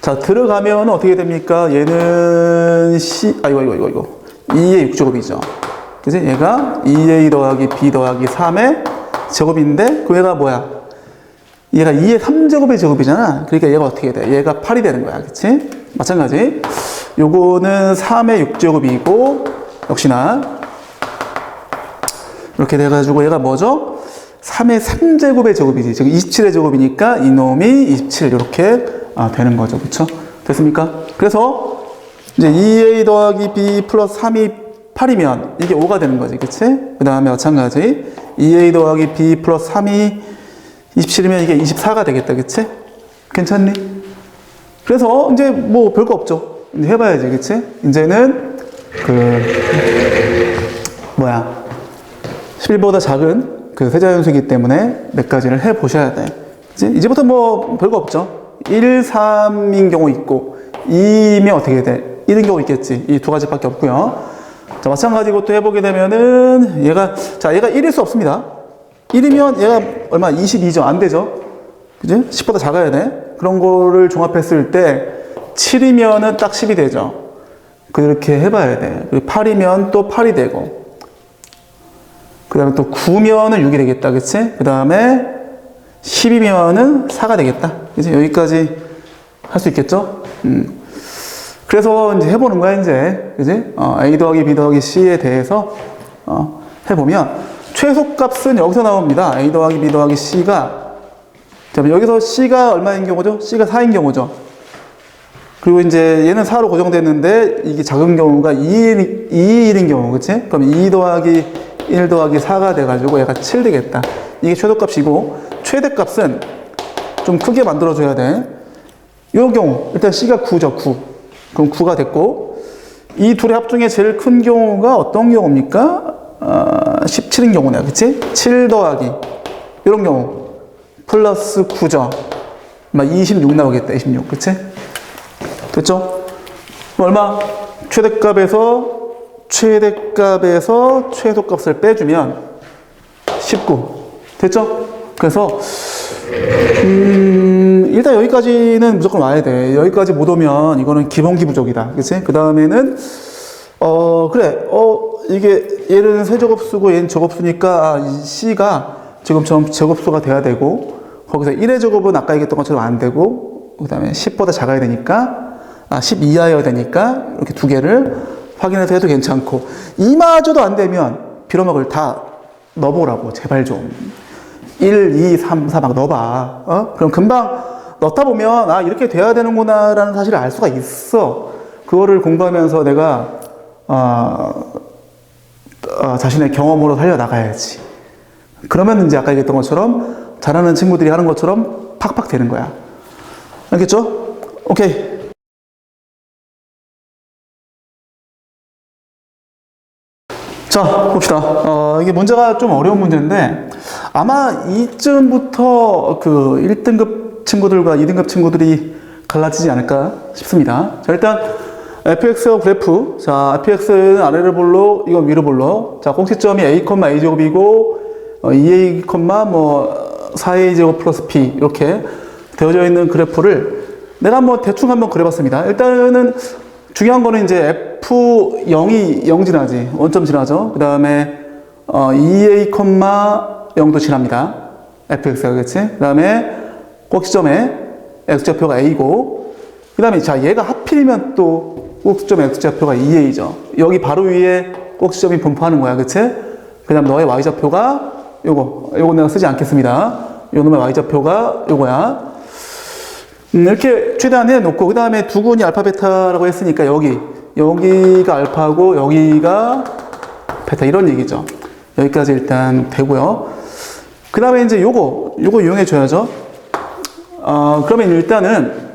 자, 들어가면 어떻게 됩니까? 얘는 C, 이거. 2의 6제곱이죠. 그치? 얘가 2a 더하기 b 더하기 3의 제곱인데, 그 얘가 뭐야? 얘가 2의 3제곱의 제곱이잖아. 그러니까 얘가 어떻게 돼? 얘가 8이 되는 거야. 그치? 마찬가지. 요거는 3의 6제곱이고, 역시나. 이렇게 돼가지고 얘가 뭐죠? 3의 3제곱의 제곱이지. 지금 27의 제곱이니까 이놈이 27. 이렇게 되는 거죠. 그쵸? 됐습니까? 그래서 이제 2a 더하기 b 플러스 3이 8이면 이게 5가 되는 거지. 그치? 그 다음에 마찬가지 2a 더하기 b 플러스 3이 27이면 이게 24가 되겠다. 그치? 괜찮니? 그래서 이제 뭐 별거 없죠. 이제 해봐야지. 그치? 이제는 11보다 작은 그 세자연수이기 때문에 몇 가지를 해보셔야 돼. 그치? 이제부터 뭐 별거 없죠. 1, 3인 경우 있고 2면 어떻게 돼? 1인 경우 있겠지. 이 두 가지밖에 없고요. 자, 마찬가지 이것도 해보게 되면은 얘가 1일 수 없습니다. 1이면 얘가 얼마? 22죠. 안 되죠. 그지? 10보다 작아야 돼. 그런 거를 종합했을 때 7이면은 딱 10이 되죠. 그렇게 해봐야 돼. 그리고 8이면 또 8이 되고, 그 다음에 또 9면은 6이 되겠다. 그치? 그 다음에 10이면은 4가 되겠다. 그치? 여기까지 할 수 있겠죠? 그래서 이제 해보는 거야, 이제. 그지? A 더하기 B 더하기 C에 대해서, 해보면, 최소값은 여기서 나옵니다. A 더하기 B 더하기 C가. 자, 여기서 C가 얼마인 경우죠? C가 4인 경우죠. 그리고 이제 얘는 4로 고정됐는데, 이게 작은 경우가 2일인 경우, 그치? 그럼 2 더하기 1 더하기 4가 돼가지고 얘가 7 되겠다. 이게 최소값이고, 최대값은 좀 크게 만들어줘야 돼. 이 경우, 일단 C가 9죠, 9. 그럼 9가 됐고, 이 둘의 합 중에 제일 큰 경우가 어떤 경우입니까? 17인 경우네요. 그치? 7 더하기, 이런 경우. 플러스 9죠. 26 나오겠다, 26. 그치? 됐죠? 얼마? 최대값에서 최소값을 빼주면 19. 됐죠? 그래서, 일단 여기까지는 무조건 와야 돼. 여기까지 못 오면 이거는 기본기 부족이다. 그치? 그 다음에는, 이게 얘는 세제곱수고 얘는 제곱수니까 이 C가 지금처럼 제곱수가 돼야 되고, 거기서 1의 제곱은 아까 얘기했던 것처럼 안 되고, 그 다음에 10보다 작아야 되니까, 10 이하여야 되니까, 이렇게 두 개를 확인해서 해도 괜찮고, 이마저도 안 되면 빌어먹을 다 넣어보라고, 제발 좀. 1, 2, 3, 4 막 넣어봐. 그럼 금방 넣다 보면, 이렇게 돼야 되는구나, 라는 사실을 알 수가 있어. 그거를 공부하면서 내가, 자신의 경험으로 살려나가야지. 그러면 이제 아까 얘기했던 것처럼, 잘하는 친구들이 하는 것처럼 팍팍 되는 거야. 알겠죠? 오케이. 자, 봅시다. 이게 문제가 좀 어려운 문제인데, 아마 이쯤부터 그 1등급 친구들과 2등급 친구들이 갈라지지 않을까 싶습니다. 자, 일단, fx와 그래프. 자, fx는 아래를 볼로, 이건 위를 볼로. 자, 꼭지점이 a, a제곱이고, 2a, 4a 제곱 플러스 b. 이렇게 되어져 있는 그래프를 내가 대충 한번 그려봤습니다. 일단은 중요한 거는 이제 F0이 0 지나지. 원점 지나죠. 그 다음에 2a, 0도 지납니다. fx가, 그치? 그 다음에 꼭지점에 x좌표가 a고, 그 다음에 자, 얘가 하필이면 또 꼭지점 x좌표가 2a죠. 여기 바로 위에 꼭지점이 분포하는 거야. 그치? 그 다음 너의 y좌표가 요거 내가 쓰지 않겠습니다. 요 놈의 y좌표가 요거야. 이렇게 최대한 해놓고, 그 다음에 두근이 알파, 베타라고 했으니까 여기가 알파고, 여기가 베타, 이런 얘기죠. 여기까지 일단 되고요. 그 다음에 이제 요거 이용해줘야죠. 그러면 일단은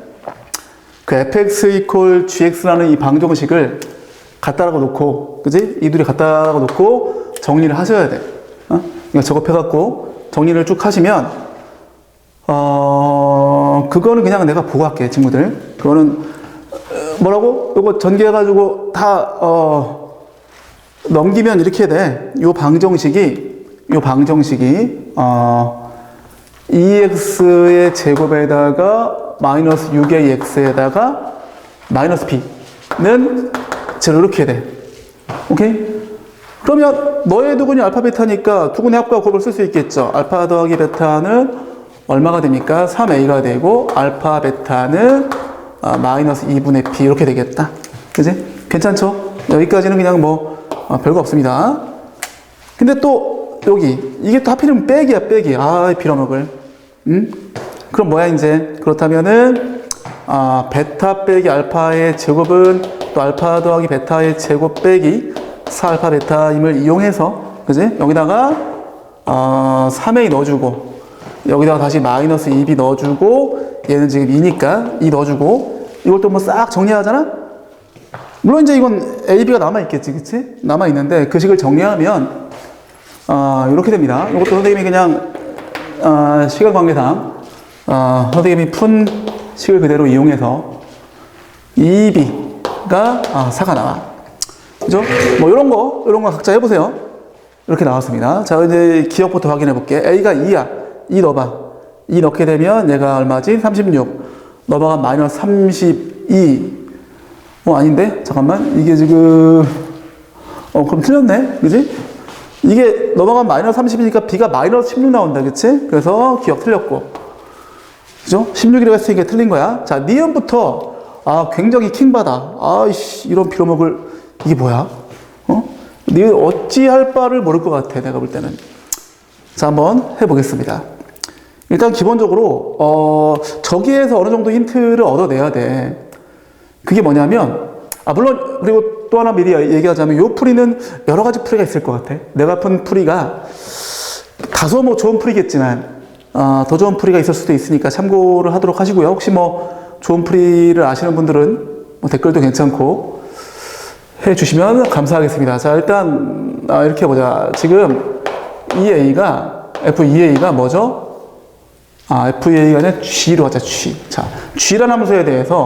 그 fx equal gx라는 이 방정식을 갖다라고 놓고, 그지? 이 둘이 갖다라고 놓고 정리를 하셔야 돼. 이거 작업해갖고 정리를 쭉 하시면, 그거는 그냥 내가 보고 할게, 친구들. 그거는, 뭐라고? 요거 전개해가지고 다, 넘기면 이렇게 돼. 요 방정식이, 2x의 제곱에다가 마이너스 6ax에다가 마이너스 b는 제로 이렇게 돼. 오케이? 그러면 너의 두근이 알파 베타니까 두근의 합과 곱을 쓸 수 있겠죠. 알파 더하기 베타는 얼마가 됩니까? 3a가 되고 알파 베타는 마이너스 2분의 b 이렇게 되겠다. 그지? 괜찮죠? 여기까지는 그냥 뭐 별거 없습니다. 근데 또 이게 또 하필이면 빼기야. 빌어먹을. 그럼 뭐야 이제? 그렇다면은 베타 빼기 알파의 제곱은 또 알파 더하기 베타의 제곱 빼기 4알파 베타임을 이용해서, 그지? 여기다가 3a 넣어주고, 여기다가 다시 마이너스 2b 넣어주고, 얘는 지금 2니까 2 넣어주고, 이걸 또 뭐 싹 정리하잖아? 물론 이제 이건 ab가 남아있겠지, 그치? 남아있는데 그 식을 정리하면 이렇게 됩니다. 이것도 선생님이 그냥 시간 관계상 선생님이 푼 식을 그대로 이용해서 2b가 4가 나와. 그죠? 뭐 이런 거 각자 해보세요. 이렇게 나왔습니다. 자, 이제 기억부터 확인해 볼게. a가 2야. 2 넣어봐. 2 넣게 되면 얘가 얼마지? 36. 넘어가 마이너스 32. 아닌데? 잠깐만. 이게 지금, 그럼 틀렸네? 그지? 이게 넘어가면 마이너스 30이니까 b가 마이너스 16 나온다. 그치? 그래서 기억 틀렸고. 그죠? 16이라고 했으니까 틀린 거야. 자, 니은부터, 굉장히 킹받아. 아이씨, 이런 빌어먹을, 이게 뭐야? 니은 어찌할 바를 모를 것 같아. 내가 볼 때는. 자, 한번 해보겠습니다. 일단 기본적으로, 저기에서 어느 정도 힌트를 얻어내야 돼. 그게 뭐냐면, 물론, 그리고 또 하나 미리 얘기하자면, 요 풀이는 여러 가지 풀이가 있을 것 같아. 내가 푼 풀이가 다소 뭐 좋은 풀이겠지만, 더 좋은 풀이가 있을 수도 있으니까 참고를 하도록 하시고요. 혹시 뭐 좋은 풀이를 아시는 분들은 뭐 댓글도 괜찮고 해주시면 감사하겠습니다. 자, 일단, 이렇게 해보자. 지금 F2A가 뭐죠? F2A가 아니라 G로 하자, G. 자, G라는 함수에 대해서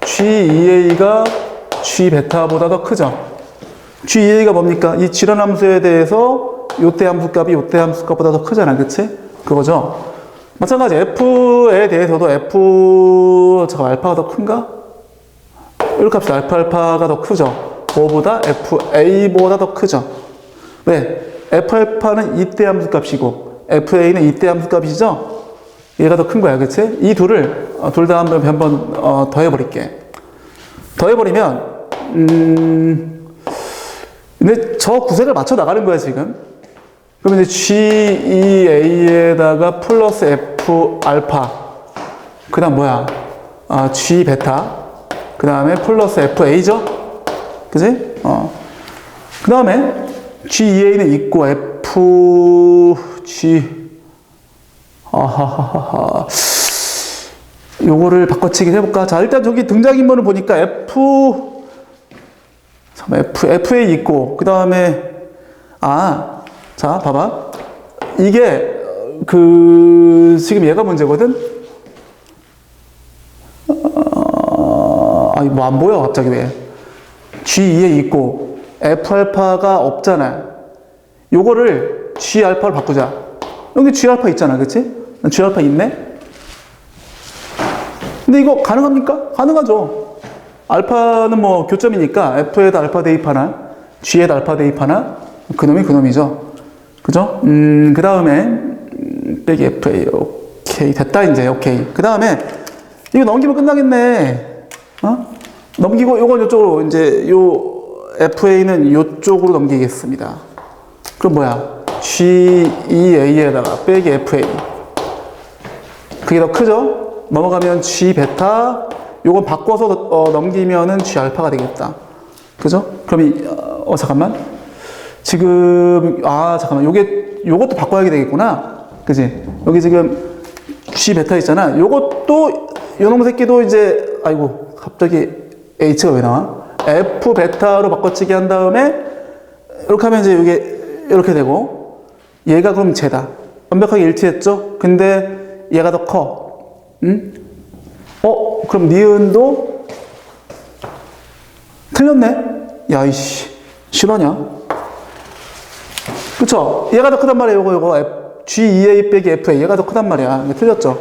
G2A가 G 베타보다 더 크죠? G2A가 뭡니까? 이 G라는 함수에 대해서 요때 함수값이 요때 함수값보다 더 크잖아, 그치? 그거죠? 마찬가지 F에 대해서도 알파가 더 큰가? 이렇게 합시다. 알파가 더 크죠? 뭐보다? FA보다 더 크죠? 왜? F알파는 이때 함수값이고 FA는 이때 함수값이죠? 얘가 더 큰 거야, 그치? 이 둘을 둘 다 한번 더해버릴게. 더해버리면 근데 저 구색을 맞춰 나가는 거야, 지금. 그러면 이제 G2A에다가 플러스 F 알파. 그 다음 뭐야? G 베타. 그 다음에 플러스 FA죠? 그지? 그 다음에 G2A는 있고 FG. 요거를 바꿔치기 해볼까? 자, 일단 저기 등장인물을 보니까 FA 있고, 그 다음에, 자, 봐봐. 이게, 지금 얘가 문제거든? 뭐 안 보여, 갑자기 왜. G2에 있고, F알파가 없잖아. 요거를 G알파로 바꾸자. 여기 G알파 있잖아, 그치? G알파 있네? 근데 이거 가능합니까? 가능하죠. 알파는 뭐 교점이니까 F에다 알파 대입하나, G에다 알파 대입하나, 그놈이 그놈이죠. 그죠? 그 다음에, 빼기 FA, 오케이. 됐다, 이제, 오케이. 그 다음에, 이거 넘기면 끝나겠네. 넘기고, 요건 요쪽으로, 이제, 요, FA는 요쪽으로 넘기겠습니다. 그럼 뭐야? GEA에다가 빼기 FA. 그게 더 크죠? 넘어가면 G 베타, 요건 바꿔서 넘기면은 G 알파가 되겠다. 그죠? 그럼 잠깐만. 지금, 잠깐만. 요것도 바꿔야 되겠구나. 그지? 여기 지금 G 베타 있잖아. 요것도, 요놈 새끼도 이제, 아이고, 갑자기 H가 왜 나와? F 베타로 바꿔치기 한 다음에, 이렇게 하면 이제 이게 이렇게 되고, 얘가 그럼 쟤다. 완벽하게 일치했죠? 근데 얘가 더 커. 응? 그럼 니은도 틀렸네? 야, 이씨. 실화냐? 그쵸? 얘가 더 크단 말이야, 요거. GEA 빼기 FA. 얘가 더 크단 말이야. 이거 틀렸죠?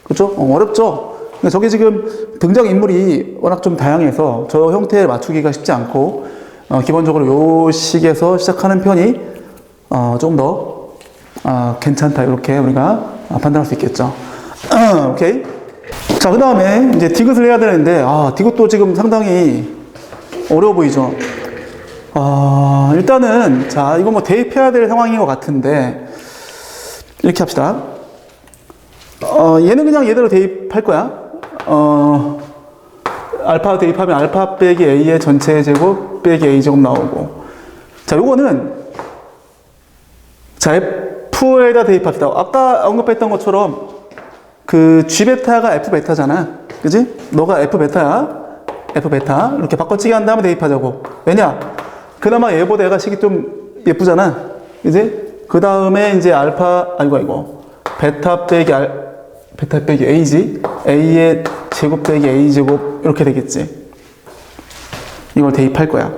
그쵸? 어렵죠? 근데 저게 지금 등장인물이 워낙 좀 다양해서 저 형태에 맞추기가 쉽지 않고, 기본적으로 요 식에서 시작하는 편이, 좀 더, 괜찮다. 이렇게 우리가 판단할 수 있겠죠. 오케이. 자, 그 다음에 이제 디귿을 해야 되는데, 디귿도 지금 상당히 어려워 보이죠? 일단은, 자, 이거 뭐 대입해야 될 상황인 것 같은데, 이렇게 합시다. 얘는 그냥 얘대로 대입할 거야. 알파 대입하면 알파 빼기 A의 전체 제곱 빼기 A 제곱 나오고. 자, 요거는, 자, F에다 대입합시다. 아까 언급했던 것처럼, 그 G 베타가 F 베타잖아. 그지? 너가 F 베타야. F 베타. 이렇게 바꿔치기 한 다음에 대입하자고. 왜냐? 그나마 얘보다 얘가 식이 좀 예쁘잖아. 그지? 그 다음에 이제 베타 빼기 A지. A의 제곱 빼기 A 제곱. 이렇게 되겠지. 이걸 대입할 거야.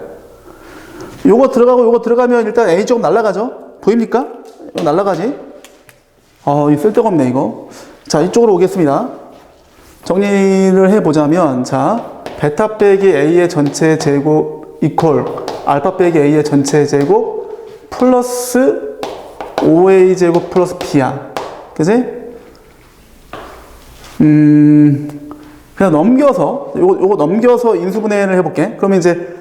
요거 들어가면 일단 A 제곱 날라가죠? 보입니까? 이거 날라가지? 이 쓸데없네, 이거. 자, 이쪽으로 오겠습니다. 정리를 해보자면, 자, 베타 빼기 A의 전체 제곱 이퀄 알파 빼기 A의 전체 제곱 플러스 5A 제곱 플러스 B야. 그지? 그냥 넘겨서, 요거 넘겨서 인수분해를 해볼게. 그러면 이제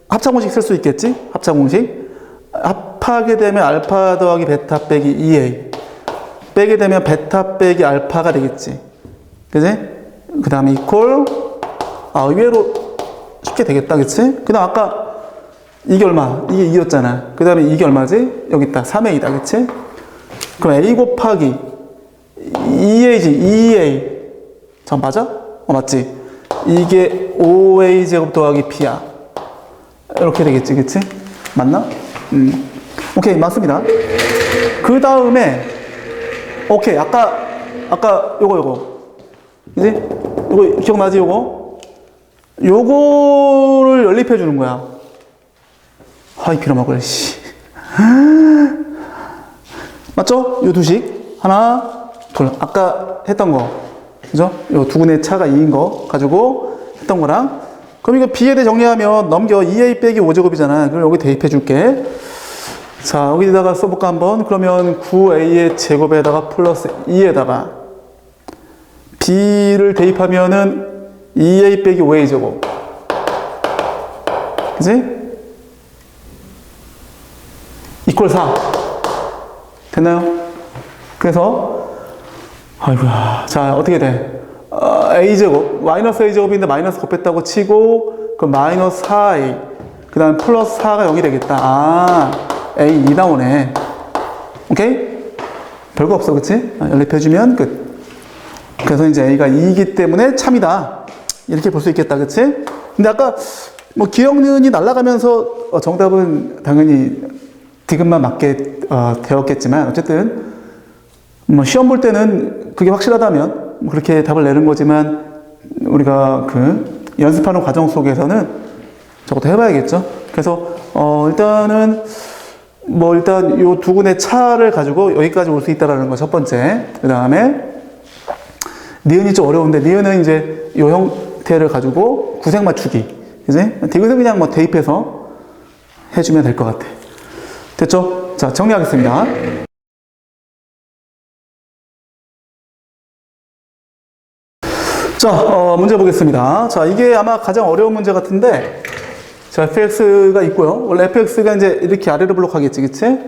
합차공식 쓸 수 있겠지? 합차공식. 합하게 되면 알파 더하기 베타 빼기 2A. 빼게 되면 베타 빼기 알파가 되겠지. 그지? 그 다음에 이퀄. 의외로 쉽게 되겠다. 그치? 그 다음 아까 이게 얼마? 이게 2였잖아. 그 다음에 이게 얼마지? 여기 있다. 3A다. 그치? 그럼 A 곱하기 2A지. 2A. 잠깐 맞아? 맞지? 이게 5A 제곱 더하기 B야. 이렇게 되겠지. 그치? 맞나? 오케이. 맞습니다. 그 다음에 오케이. 아까 요거. 그지? 요거 기억나지? 요거를 연립해 주는 거야. 이 빌어먹을, 씨. 맞죠? 요 두식. 하나, 둘. 아까 했던 거. 그죠? 요 두근의 차가 2인 거 가지고 했던 거랑. 그럼 이거 B에 대해 정리하면 넘겨. 2A 빼기 5제곱이잖아. 그럼 여기 대입해 줄게. 자, 여기다가 써볼까 한번. 그러면 9A의 제곱에다가 플러스 2에다가 B를 대입하면은 2A 빼기 5A 제곱. 그지? 이퀄 4. 됐나요? 그래서, 아이고야. 자, 어떻게 돼? A 제곱. 마이너스 A 제곱인데 마이너스 곱했다고 치고, 그럼 마이너스 4A. 그 다음 플러스 4가 0이 되겠다. A 2 나오네. 오케이? 별거 없어, 그치? 연립해주면 끝. 그래서 이제 A가 2이기 때문에 참이다. 이렇게 볼 수 있겠다, 그치? 근데 아까 뭐 기억니은이 날아가면서 정답은 당연히 디귿만 맞게 되었겠지만 어쨌든 뭐 시험 볼 때는 그게 확실하다면 뭐 그렇게 답을 내는 거지만 우리가 그 연습하는 과정 속에서는 저것도 해봐야겠죠. 그래서 일단은 일단 요 두근의 차를 가지고 여기까지 올 수 있다라는 거 첫 번째. 그 다음에 니은이 좀 어려운데 니은은 이제 요 형태를 가지고 구색 맞추기. 그지? 디귿은 그냥 뭐 대입해서 해주면 될 것 같아. 됐죠? 자, 정리하겠습니다. 자, 문제 보겠습니다. 자, 이게 아마 가장 어려운 문제 같은데, 자, fx가 있고요. 원래 fx가 이제 이렇게 아래로 블록하겠지, 그치?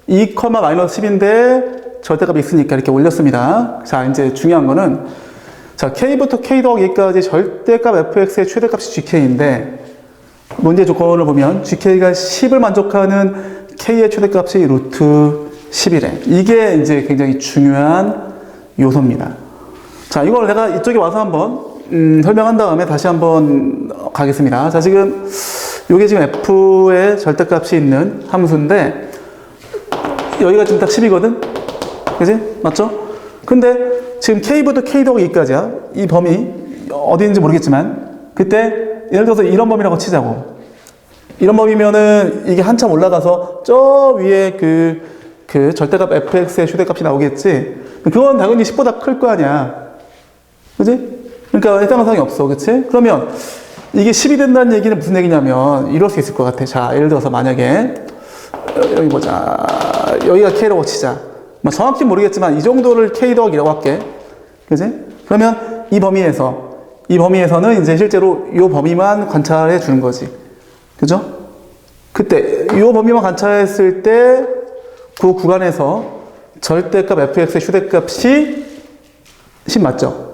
2,-10인데 절대값이 있으니까 이렇게 올렸습니다. 자, 이제 중요한 거는 자, k부터 k 더하기 2까지 절대값 fx의 최대값이 gk인데 문제 조건을 보면 gk가 10을 만족하는 k의 최대값이 루트 10이래. 이게 이제 굉장히 중요한 요소입니다. 자, 이걸 내가 이쪽에 와서 한번 설명한 다음에 다시 한번 가겠습니다. 자, 지금 이게 지금 f의 절대값이 있는 함수인데 여기가 지금 딱 10이거든? 그지? 맞죠? 근데 지금 k부터 k 더하기 2까지야. 이 범위 어디인지 모르겠지만 그때 예를 들어서 이런 범위라고 치자고. 이런 범위면은 이게 한참 올라가서 저 위에 그 절대값 fx의 최대값이 나오겠지? 그건 당연히 10보다 클 거 아니야. 그지? 그러니까 해당 사항이 없어. 그치? 그러면 이게 10이 된다는 얘기는 무슨 얘기냐면 이럴 수 있을 것 같아. 자, 예를 들어서 만약에 여기 보자. 여기가 k라고 치자. 뭐 정확히 모르겠지만 이 정도를 k 더하기라고 할게. 그지? 그러면 이 범위에서는 이제 실제로 이 범위만 관찰해 주는 거지. 그죠? 그때 이 범위만 관찰했을 때 그 구간에서 절대값 fx의 최대값이 10 맞죠?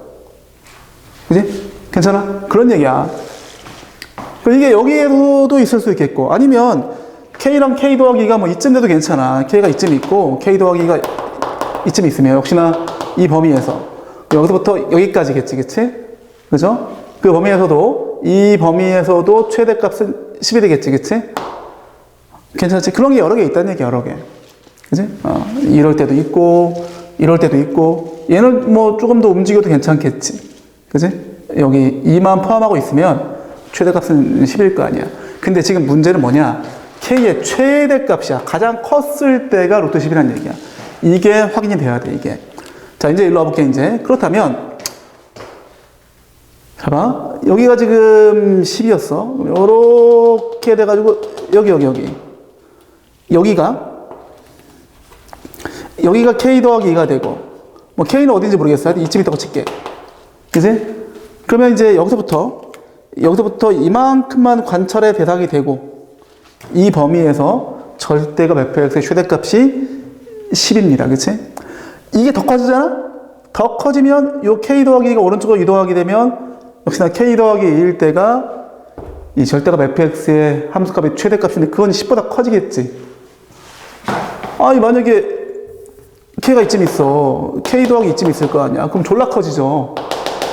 그지? 괜찮아? 그런 얘기야. 이게 여기에도 있을 수 있겠고, 아니면 k랑 k 더하기가 뭐 이쯤 돼도 괜찮아. k가 이쯤 있고, k 더하기가 이쯤 있으면, 역시나 이 범위에서, 여기서부터 여기까지겠지, 그치? 그죠? 그 범위에서도, 이 범위에서도 최대값은 10이 되겠지, 그치? 괜찮지? 그런 게 여러 개 있다는 얘기, 여러 개. 그치? 이럴 때도 있고, 이럴 때도 있고, 얘는 뭐 조금 더 움직여도 괜찮겠지. 그치? 여기 2만 포함하고 있으면 최대값은 10일 거 아니야. 근데 지금 문제는 뭐냐? k의 최대값이야. 가장 컸을 때가 루트 10이라는 얘기야. 이게 확인이 돼야 돼, 이게. 자, 이제 일로 와볼게, 이제. 그렇다면, 봐봐. 여기가 지금 10이었어. 요렇게 돼가지고, 여기. 여기가 k 더하기 2가 되고, 뭐 k는 어딘지 모르겠어. 이쯤 있다고 칠게. 그지? 그러면 이제 여기서부터 이만큼만 관찰의 대상이 되고, 이 범위에서 절대값 fx의 최대값이 10입니다. 그치? 이게 더 커지잖아? 더 커지면 요 k 더하기가 오른쪽으로 이동하게 되면 역시나 k 더하기 2일 때가 이 절대값 fx의 함수값의 최대값인데 그건 10보다 커지겠지. 아니 만약에 k가 이쯤 있어. k 더하기 이쯤 있을 거 아니야. 그럼 졸라 커지죠.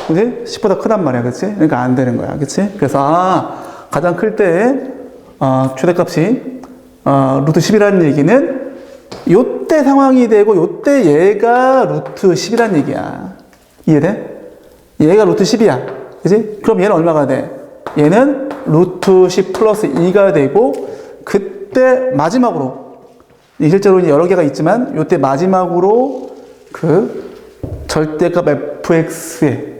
그치? 10보다 크단 말이야. 그치? 그러니까 안 되는 거야. 그치? 그래서 가장 클 때 최대값이 루트 10이라는 얘기는 요때 상황이 되고 요때 얘가 루트 10이라는 얘기야. 이해돼? 얘가 루트 10이야. 그치? 그럼 얘는 얼마가 돼? 얘는 루트 10 플러스 2가 되고 그때 마지막으로 실제로 여러 개가 있지만 요때 마지막으로 그 절대값 fx의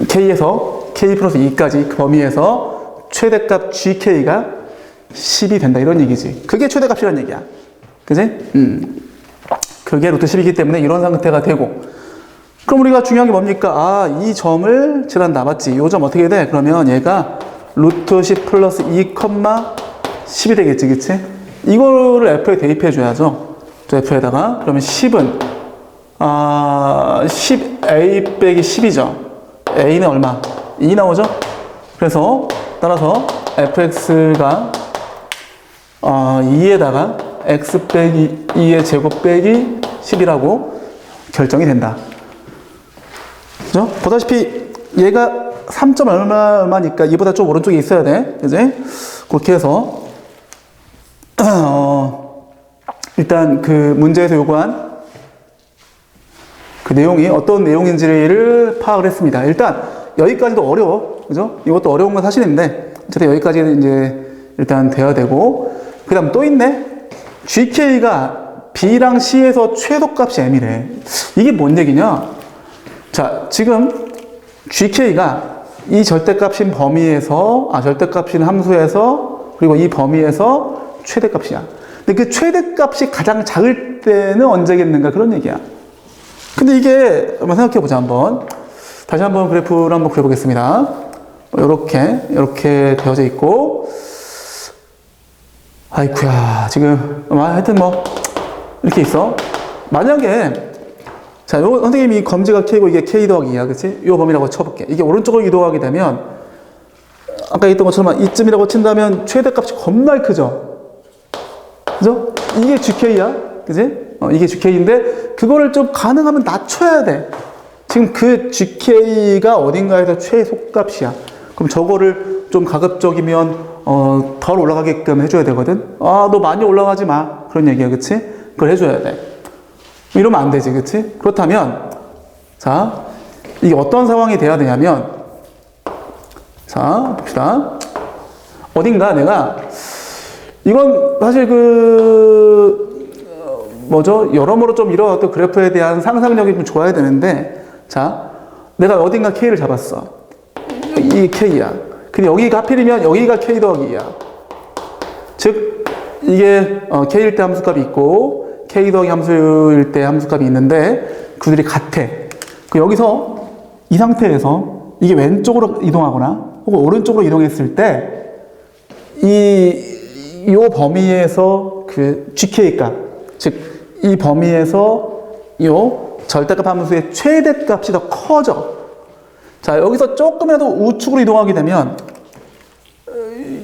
k에서 k 플러스 2까지 그 범위에서 최대값 gk가 10이 된다 이런 얘기지. 그게 최대값이라는 얘기야. 그지? 그게 루트 10이기 때문에 이런 상태가 되고, 그럼 우리가 중요한 게 뭡니까? 이 점을 칠한다. 맞지? 이 점 어떻게 돼? 그러면 얘가 루트 10 플러스 2, 10이 되겠지. 그치? 이거를 f에 대입해 줘야죠. 저 f에다가. 그러면 10은 10a 빼기 10이죠. a는 얼마? 2 나오죠? 그래서 따라서 fx가 2에다가 x 빼기 2의 제곱 빼기 10이라고 결정이 된다. 그죠? 보다시피 얘가 3. 얼마니까 이보다 좀 오른쪽에 있어야 돼. 그지? 그렇게 해서 일단 그 문제에서 요구한 그 내용이 어떤 내용인지를 파악을 했습니다. 일단 여기까지도 어려워. 그죠? 이것도 어려운 건 사실인데 어쨌든 여기까지는 이제 일단 돼야 되고, 그 다음 또 있네? gk가 b랑 c에서 최소값이 m이래. 이게 뭔 얘기냐? 자, 지금 gk가 이 절대값인 범위에서, 절대값인 함수에서, 그리고 이 범위에서 최대값이야. 근데 그 최대값이 가장 작을 때는 언제겠는가? 그런 얘기야. 근데 이게 한번 생각해 보자. 한번 다시 한번 그래프를 한번 그려보겠습니다. 이렇게 되어져 있고, 아이쿠야, 지금, 하여튼 뭐, 이렇게 있어. 만약에, 자, 요, 선생님이 검지가 K고 이게 K 더하기 2야. 그치? 요 범위라고 쳐볼게. 이게 오른쪽으로 이동하게 되면, 아까 있던 것처럼 이쯤이라고 친다면 최대값이 겁나 크죠? 그죠? 이게 GK야. 그지? 이게 GK인데, 그거를 좀 가능하면 낮춰야 돼. 지금 그 GK가 어딘가에서 최소값이야. 그럼 저거를 좀 가급적이면, 덜 올라가게끔 해줘야 되거든? 아, 너 많이 올라가지 마. 그런 얘기야. 그치? 그걸 해줘야 돼. 이러면 안 되지. 그치? 그렇다면, 자, 이게 어떤 상황이 돼야 되냐면, 자, 봅시다. 어딘가 내가, 이건 사실 여러모로 좀 이런 어떤 그래프에 대한 상상력이 좀 좋아야 되는데, 자, 내가 어딘가 K를 잡았어. 이 K야. 근데 여기가 하필이면 여기가 K 더하기 2야. 즉, 이게 K일 때 함수값이 있고, K 더하기 함수일 때 함수값이 있는데, 그들이 같아. 여기서, 이 상태에서, 이게 왼쪽으로 이동하거나, 혹은 오른쪽으로 이동했을 때, 요 범위에서 그 GK 값, 즉, 이 범위에서 요 절대값 함수의 최대값이 더 커져. 자, 여기서 조금이라도 우측으로 이동하게 되면,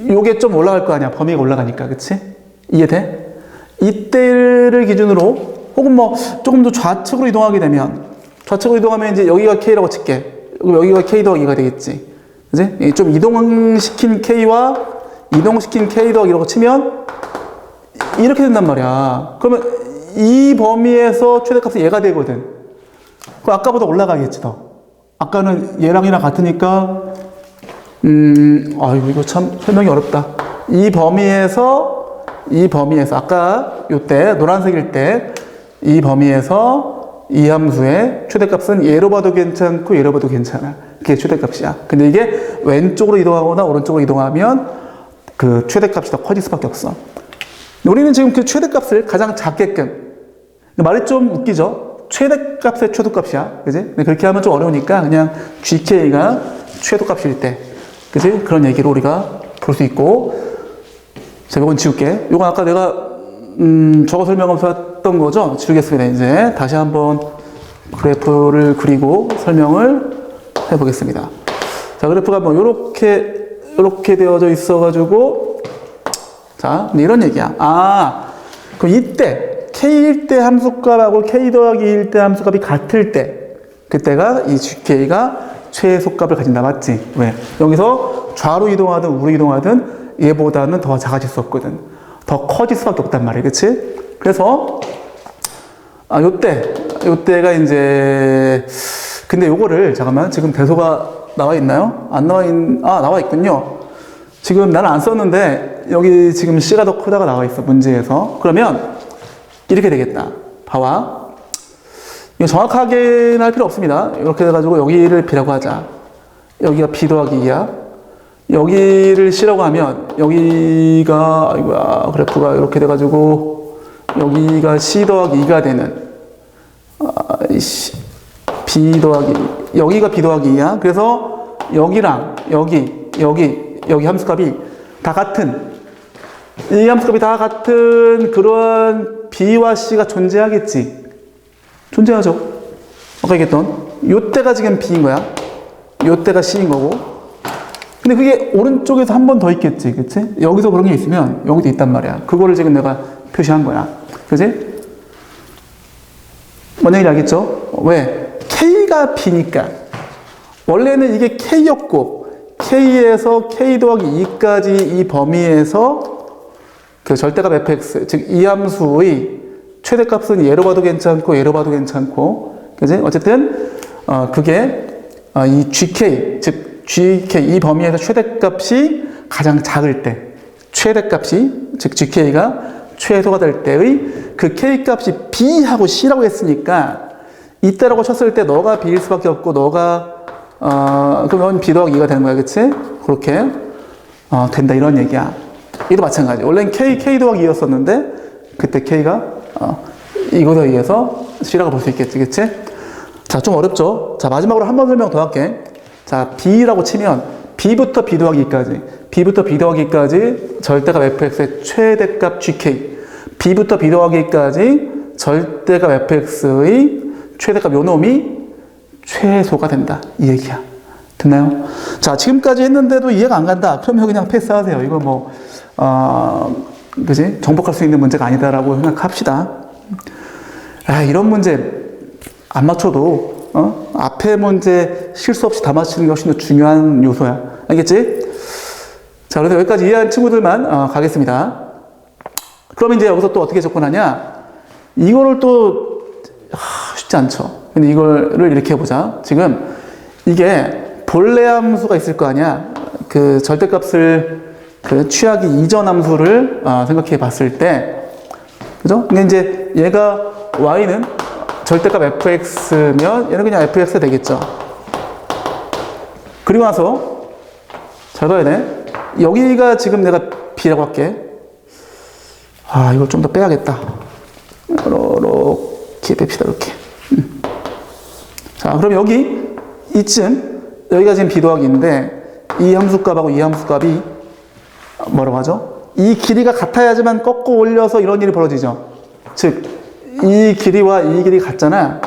요게 좀 올라갈 거 아니야. 범위가 올라가니까. 그치? 이해돼? 이때를 기준으로, 혹은 뭐, 조금 더 좌측으로 이동하게 되면, 좌측으로 이동하면 이제 여기가 K라고 칠게. 여기가 K 더하기가 되겠지. 그치? 좀 이동시킨 K와 이동시킨 K 더하기라고 치면, 이렇게 된단 말이야. 그러면 이 범위에서 최대값이 얘가 되거든. 그럼 아까보다 올라가겠지, 더. 아까는 얘랑이랑 같으니까, 이거 참 설명이 어렵다. 이 범위에서, 아까 요때, 노란색일 때, 이 범위에서 이 함수의 최대값은 얘로 봐도 괜찮고 얘로 봐도 괜찮아. 그게 최대값이야. 근데 이게 왼쪽으로 이동하거나 오른쪽으로 이동하면 그 최대값이 더 커질 수밖에 없어. 우리는 지금 그 최대값을 가장 작게끔, 말이 좀 웃기죠? 최대값의 최소값이야. 그지? 근데 그렇게 하면 좀 어려우니까 그냥 GK가 최소값일 때, 그지? 그런 얘기를 우리가 볼 수 있고. 자, 이건 지울게. 이건 아까 내가, 저거 설명하면서 했던 거죠? 지우겠습니다. 이제 다시 한번 그래프를 그리고 설명을 해보겠습니다. 자, 그래프가 뭐, 요렇게 되어져 있어가지고, 자, 이런 얘기야. 그럼 이때, K일 때 함수값하고 K 더하기 1일 때 함수값이 같을 때, 그때가 이 GK가 최소값을 가진다. 맞지? 왜? 여기서 좌로 이동하든 우로 이동하든 얘보다는 더 작아질 수 없거든. 더 커질 수밖에 없단 말이야. 그치? 그래서, 요때가 이제, 근데 요거를, 잠깐만, 지금 대소가 나와 있나요? 안 나와 있군요. 지금 나는 안 썼는데, 여기 지금 C가 더 크다가 나와 있어, 문제에서. 그러면, 이렇게 되겠다. 봐봐. 이거 정확하게는 할 필요 없습니다. 이렇게 돼가지고 여기를 B라고 하자. 여기가 B 더하기 2야. 여기를 C라고 하면 여기가 아이고야 그래프가 이렇게 돼가지고 여기가 C 더하기 2가 되는 B 더하기 여기가 B 더하기 2야. 그래서 여기랑 여기 함수값이 다 같은 이 함수값이 다 같은 그런 B와 C가 존재하겠지. 존재하죠. 아까 얘기했던 요때가 지금 B인 거야. 요때가 C인 거고. 근데 그게 오른쪽에서 한 번 더 있겠지. 그치? 여기서 그런 게 있으면 여기도 있단 말이야. 그거를 지금 내가 표시한 거야. 그치? 뭔 얘기인지 알겠죠? 왜? K가 B니까. 원래는 이게 K였고 K에서 K 더하기 2까지 이 범위에서 그 절대값 fx, 즉 이 함수의 최대값은 얘로 봐도 괜찮고 얘로 봐도 괜찮고, 그지? 어쨌든 그게 이 gk, 즉 gk 이 범위에서 최대값이 가장 작을 때, 최대값이 즉 gk가 최소가 될 때의 그 k 값이 b하고 c라고 했으니까 이때라고 쳤을 때 너가 b일 수밖에 없고 너가 그러면 b 더하기 2가 되는 거야, 그치? 그렇게 된다 이런 얘기야. 이도 마찬가지. 원래는 K 더하기 2였었는데, 그때 K가, 이거에 의해서 C라고 볼 수 있겠지, 그치? 자, 좀 어렵죠? 자, 마지막으로 한 번 설명 더 할게. 자, B라고 치면, b부터 b 더하기까지 절대값 fx의 최대값 gk, b부터 b 더하기까지 절대값 fx의 최대값 요놈이 최소가 된다. 이 얘기야. 됐나요? 자, 지금까지 했는데도 이해가 안 간다. 그러면 그냥 패스하세요. 이거 뭐, 그지? 정복할 수 있는 문제가 아니다라고 생각합시다. 이런 문제 안 맞춰도, 앞에 문제 실수 없이 다 맞추는 게 훨씬 더 중요한 요소야. 알겠지? 자, 그래서 여기까지 이해한 친구들만, 가겠습니다. 그럼 이제 여기서 또 어떻게 접근하냐? 이거를 또, 쉽지 않죠. 근데 이거를 이렇게 해보자. 지금, 이게, 본래 함수가 있을 거 아니야. 그 절대값을 취하기 이전 함수를 생각해 봤을 때, 그죠? 근데 이제 얘가 y는 절대값 fx면 얘는 그냥 fx가 되겠죠. 그리고 나서 잘 봐야 돼. 여기가 지금 내가 b라고 할게. 이걸 좀 더 빼야겠다. 이렇게 뺍시다. 이렇게. 자, 그럼 여기 이쯤 여기가 지금 b 더하기인데 이 함수값하고 이 함수값이 뭐라고 하죠? 이 길이가 같아야지만 꺾어 올려서 이런 일이 벌어지죠. 즉, 이 길이와 이 길이 같잖아.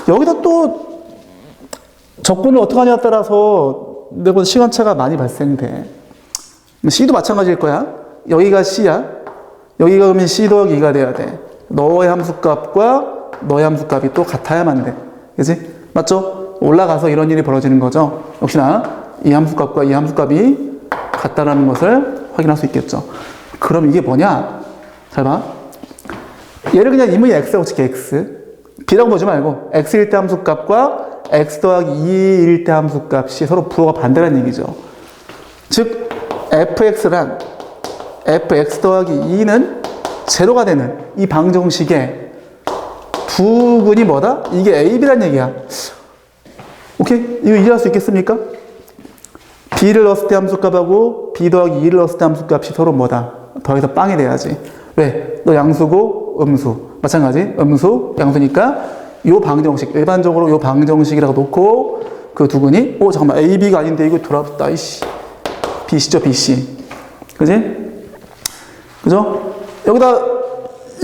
여기다 또 접근을 어떻게 하냐에 따라서 내가 시간차가 많이 발생돼. C도 마찬가지일 거야. 여기가 C야. 여기가 그러면 C 더하기 2가 돼야 돼. 너의 함수값과 너의 함수값이 또 같아야만 돼. 그치? 맞죠? 올라가서 이런 일이 벌어지는 거죠. 역시나 이 함수값과 이 함수값이 같다라는 것을 확인할 수 있겠죠. 그럼 이게 뭐냐? 잘 봐. 얘를 그냥 이문이 x라고 칠게, x. b라고 보지 말고 x일 때 함수값과 x 더하기 2일 때 함수값이 서로 부호가 반대라는 얘기죠. 즉 fx랑 fx 더하기 2는 제로가 되는 이 방정식의 두 근이 뭐다? 이게 ab라는 얘기야. 오케이? 이거 이해할 수 있겠습니까? b를 넣었을 때 함수값하고 b 더하기 2를 넣었을 때 함수값이 서로 뭐다? 더해서 빵이 돼야지. 왜? 너 양수고 음수. 마찬가지. 음수, 양수니까 요 방정식, 일반적으로 요 방정식이라고 놓고 그 두 근이 잠깐만 ab가 아닌데 이거 돌아붙다. 이씨. bc죠, bc. 그지? 그죠? 여기다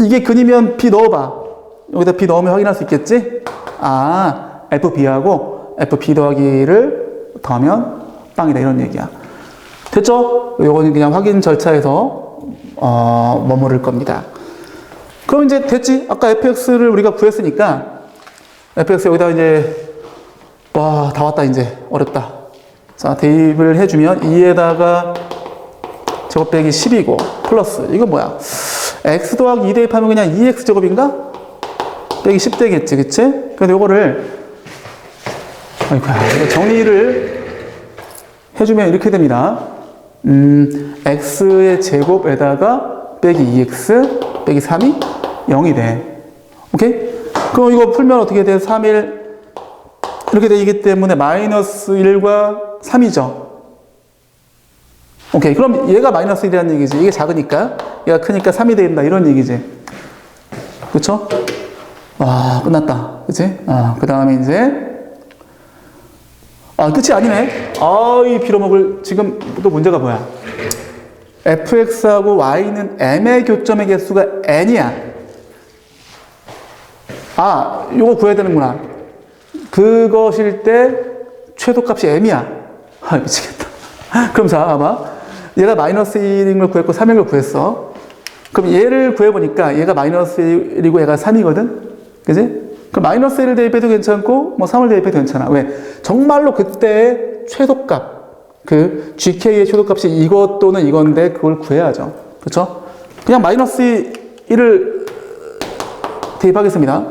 이게 근이면 b 넣어봐. 여기다 b 넣으면 확인할 수 있겠지? fb하고 fb 더하기를 더하면 빵이다. 이런 얘기야. 됐죠? 요거는 그냥 확인 절차에서 머무를 겁니다. 그럼 이제 됐지? 아까 fx를 우리가 구했으니까 fx 여기다 이제 다 왔다. 이제 어렵다. 자, 대입을 해주면 2에다가 제곱 빼기 10이고 플러스 이건 뭐야? x 더하기 2 대입하면 그냥 2x 제곱인가? 빼기 10 되겠지, 그치? 그런데 요거를 정리를 해주면 이렇게 됩니다. x의 제곱에다가 빼기 2x 빼기 3이 0이 돼. 오케이? 그럼 이거 풀면 어떻게 돼? 3일 이렇게 되기 때문에 마이너스 1과 3이죠. 오케이. 그럼 얘가 마이너스 1이라는 얘기지. 이게 작으니까 얘가 크니까 3이 된다. 이런 얘기지. 그쵸? 끝났다. 그치? 그 다음에 이제 끝이 아니네. 이 빌어먹을 지금 또 문제가 뭐야? fx하고 y는 m의 교점의 개수가 n이야. 요거 구해야 되는구나. 그것일 때 최소값이 m이야. 미치겠다. 그럼 자, 봐봐. 얘가 마이너스 1인 걸 구했고 3인 걸 구했어. 그럼 얘를 구해보니까 얘가 마이너스 1이고 얘가 3이거든? 그지? 그럼 마이너스 1을 대입해도 괜찮고 뭐 3을 대입해도 괜찮아. 왜? 정말로 그때의 최소값, 그 GK의 최소값이 이것 또는 이건데 그걸 구해야죠. 그렇죠? 그냥 마이너스 1을 대입하겠습니다.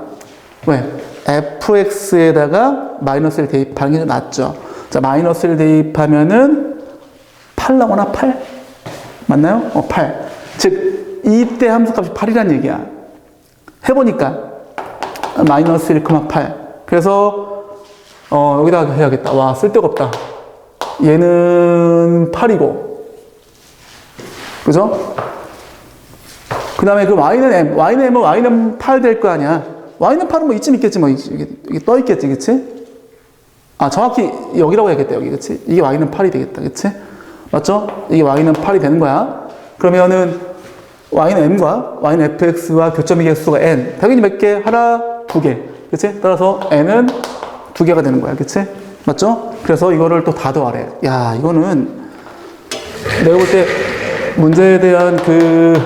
왜? fx에다가 마이너스 1 대입하는 게 좀 낫죠. 자, 마이너스 1 대입하면은 8 나오나? 8? 맞나요? 8. 즉, 이때 함수값이 8이라는 얘기야. 해보니까 마이너스 1,8. 그래서 여기다 해야겠다. 쓸데가 없다. 얘는 8이고, 그죠? 그 다음에 그 y는 m, y는 8 될 거 아니야. y는 8은 뭐 이쯤 있겠지, 뭐 이게 떠 있겠지, 그치? 정확히 여기라고 해야겠다, 여기. 그치? 이게 y는 8이 되겠다. 그치? 맞죠? 이게 y는 8이 되는 거야. 그러면은 y는 m과 y는 fx와 교점의 개수가 n. 당연히 몇 개? 하나, 두 개. 그치? 따라서 n은 두 개가 되는 거야. 그치? 맞죠? 그래서 이거를 또 다 더하래. 야, 이거는 내가 볼 때 문제에 대한 그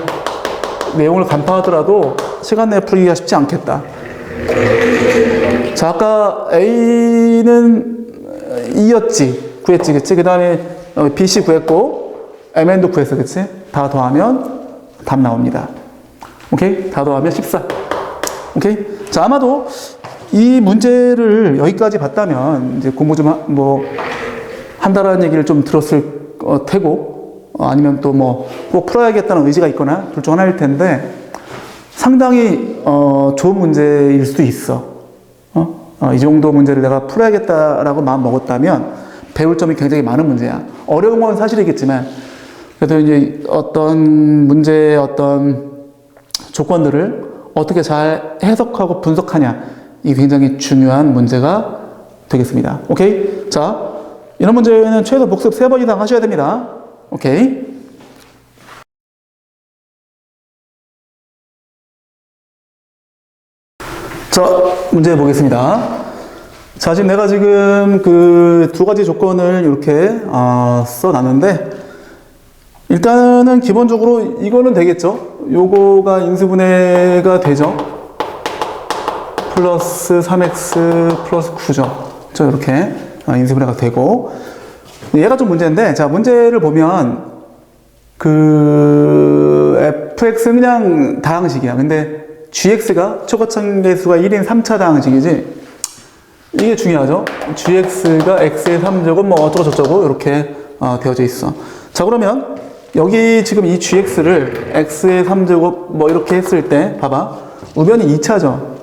내용을 간파하더라도 시간 내에 풀기가 쉽지 않겠다. 자, 아까 A는 2였지. 구했지. 그치? 그 다음에 BC 구했고, MN도 구했어. 그치? 다 더하면 답 나옵니다. 오케이? 다 더하면 14. 오케이? 자, 아마도 이 문제를 여기까지 봤다면, 이제 공부 좀, 한다라는 얘기를 좀 들었을 테고, 아니면 또 꼭 풀어야겠다는 의지가 있거나, 둘 중 하나일 텐데, 상당히, 좋은 문제일 수도 있어. 이 정도 문제를 내가 풀어야겠다라고 마음 먹었다면, 배울 점이 굉장히 많은 문제야. 어려운 건 사실이겠지만, 그래도 이제 어떤 문제의 어떤 조건들을 어떻게 잘 해석하고 분석하냐, 이 굉장히 중요한 문제가 되겠습니다. 오케이? 자, 이런 문제는 최소 복습 3번 이상 하셔야 됩니다. 오케이? 자, 문제 보겠습니다. 자, 지금 내가 지금 그 두 가지 조건을 이렇게 써놨는데, 일단은 기본적으로 이거는 되겠죠. 요거가 인수분해가 되죠. 플러스 3x 플러스 9죠. 저 이렇게 인수분해가 되고, 얘가 좀 문제인데, 자, 문제를 보면 그 fx는 그냥 다항식이야. 근데 gx가 초거점 계수가 1인 3차 다항식이지. 이게 중요하죠. gx가 x의 3제곱 어쩌고저쩌고 이렇게 되어져 있어. 자, 그러면 여기 지금 이 gx를 x의 3제곱 이렇게 했을 때 봐봐. 우변이 2차죠.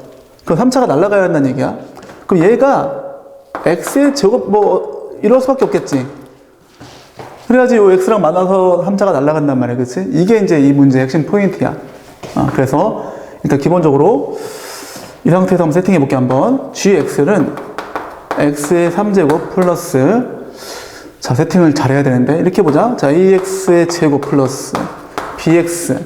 그럼 3차가 날아가야 한다는 얘기야. 그럼 얘가 x의 제곱 이럴 수밖에 없겠지. 그래야지 요 x랑 만나서 3차가 날아간단 말이야. 그치? 이게 이제 이 문제의 핵심 포인트야. 그래서 일단 기본적으로 이 상태에서 한번 세팅해 볼게 한번. gx는 x의 3제곱 플러스, 자, 세팅을 잘해야 되는데 이렇게 보자. 자, ax의 제곱 플러스 bx,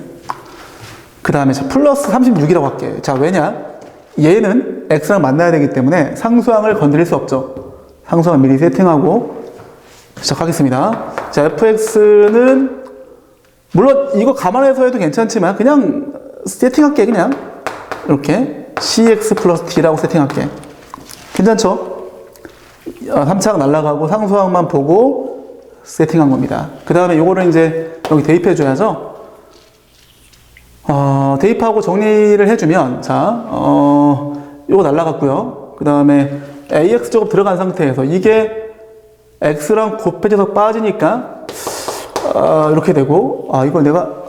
그 다음에 자 플러스 36이라고 할게. 자, 왜냐? 얘는 x랑 만나야 되기 때문에 상수항을 건드릴 수 없죠. 상수항 미리 세팅하고 시작하겠습니다. 자, fx는 물론 이거 감안해서 해도 괜찮지만 그냥 세팅할게. 그냥 이렇게 cx 플러스 d라고 세팅할게. 괜찮죠? 3차가 날아가고 상수항만 보고 세팅한 겁니다. 그 다음에 요거를 이제 여기 대입해 줘야죠. 대입하고 정리를 해주면, 자, 요거 날아갔고요. 그 다음에 ax제곱 들어간 상태에서 이게 x랑 곱해져서 빠지니까 이렇게 되고, 이걸 내가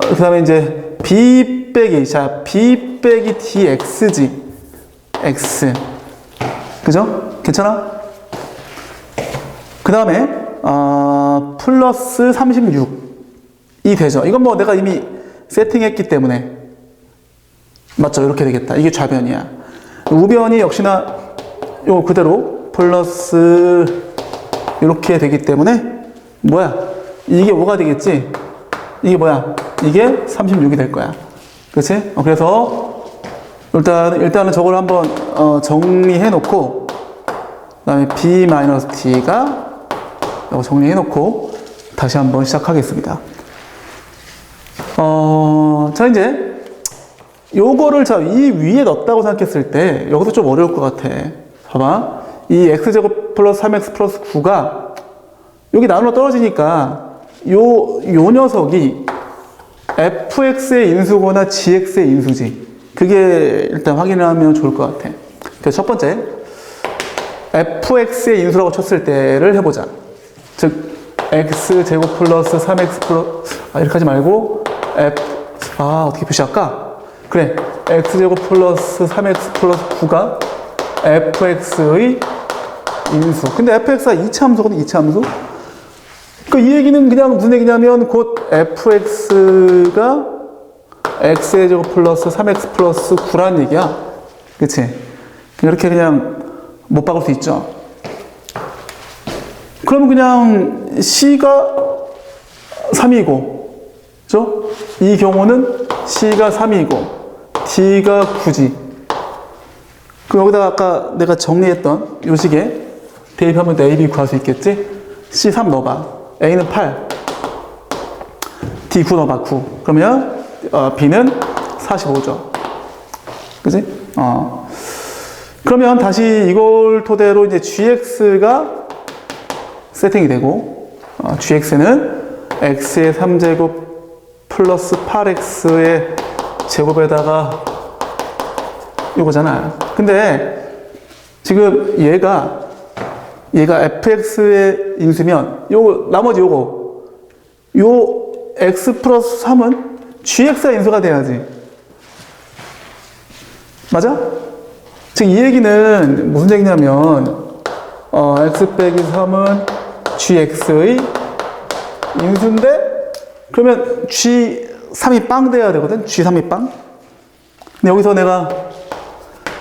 그 다음에 이제 b 빼기, 자, b 빼기 dx지. x. 그죠? 괜찮아? 그 다음에 플러스 36이 되죠. 이건 내가 이미 세팅했기 때문에 맞죠? 이렇게 되겠다. 이게 좌변이야. 우변이 역시나 요 그대로 플러스 이렇게 되기 때문에 이게 5가 되겠지? 이게 이게 36이 될 거야. 그치? 그래서 일단은 저걸 한번 정리해 놓고, 그 다음에 b-t가 이거 정리해 놓고 다시 한번 시작하겠습니다. 자, 이제 요거를 이 위에 넣었다고 생각했을 때 여기서 좀 어려울 것 같아. 봐봐. 이 x제곱 플러스 3x 플러스 9가 여기 나누어 떨어지니까 요 녀석이 fx의 인수거나 gx의 인수지. 그게 일단 확인하면 좋을 것 같아. 그래서 첫 번째, fx의 인수라고 쳤을 때를 해보자. 즉, x제곱 플러스 3x 플러스, 이렇게 하지 말고, 어떻게 표시할까? 그래, x제곱 플러스 3x 플러스 9가 fx의 인수. 근데 fx가 2차 함수거든, 2차 함수? 이 얘기는 그냥 무슨 얘기냐면 곧 fx가 x의 제곱 플러스 3x 플러스 9라는 얘기야. 그치? 이렇게 그냥 못 박을 수 있죠. 그러면 그냥 C가 3이고, 그죠? 이 경우는 C가 3이고, D가 9지. 그럼 여기다가 아까 내가 정리했던 요 식에 대입하면 A, B 구할 수 있겠지? C 3 넣어봐. A는 8. D 9 넣어봐, 9. 그러면, B는 45죠. 그지? 그러면 다시 이걸 토대로 이제 GX가 세팅이 되고, GX는 X의 3제곱 플러스 8X의 제곱에다가 요거잖아. 근데 지금 얘가 fx의 인수면 요거 나머지 요거 요 x 플러스 3은 gx의 인수가 돼야지. 맞아? 지금 이 얘기는 무슨 얘기냐면 x 빼기 3은 gx의 인수인데 그러면 g3이 빵 돼야 되거든. g3이 빵. 근데 여기서 내가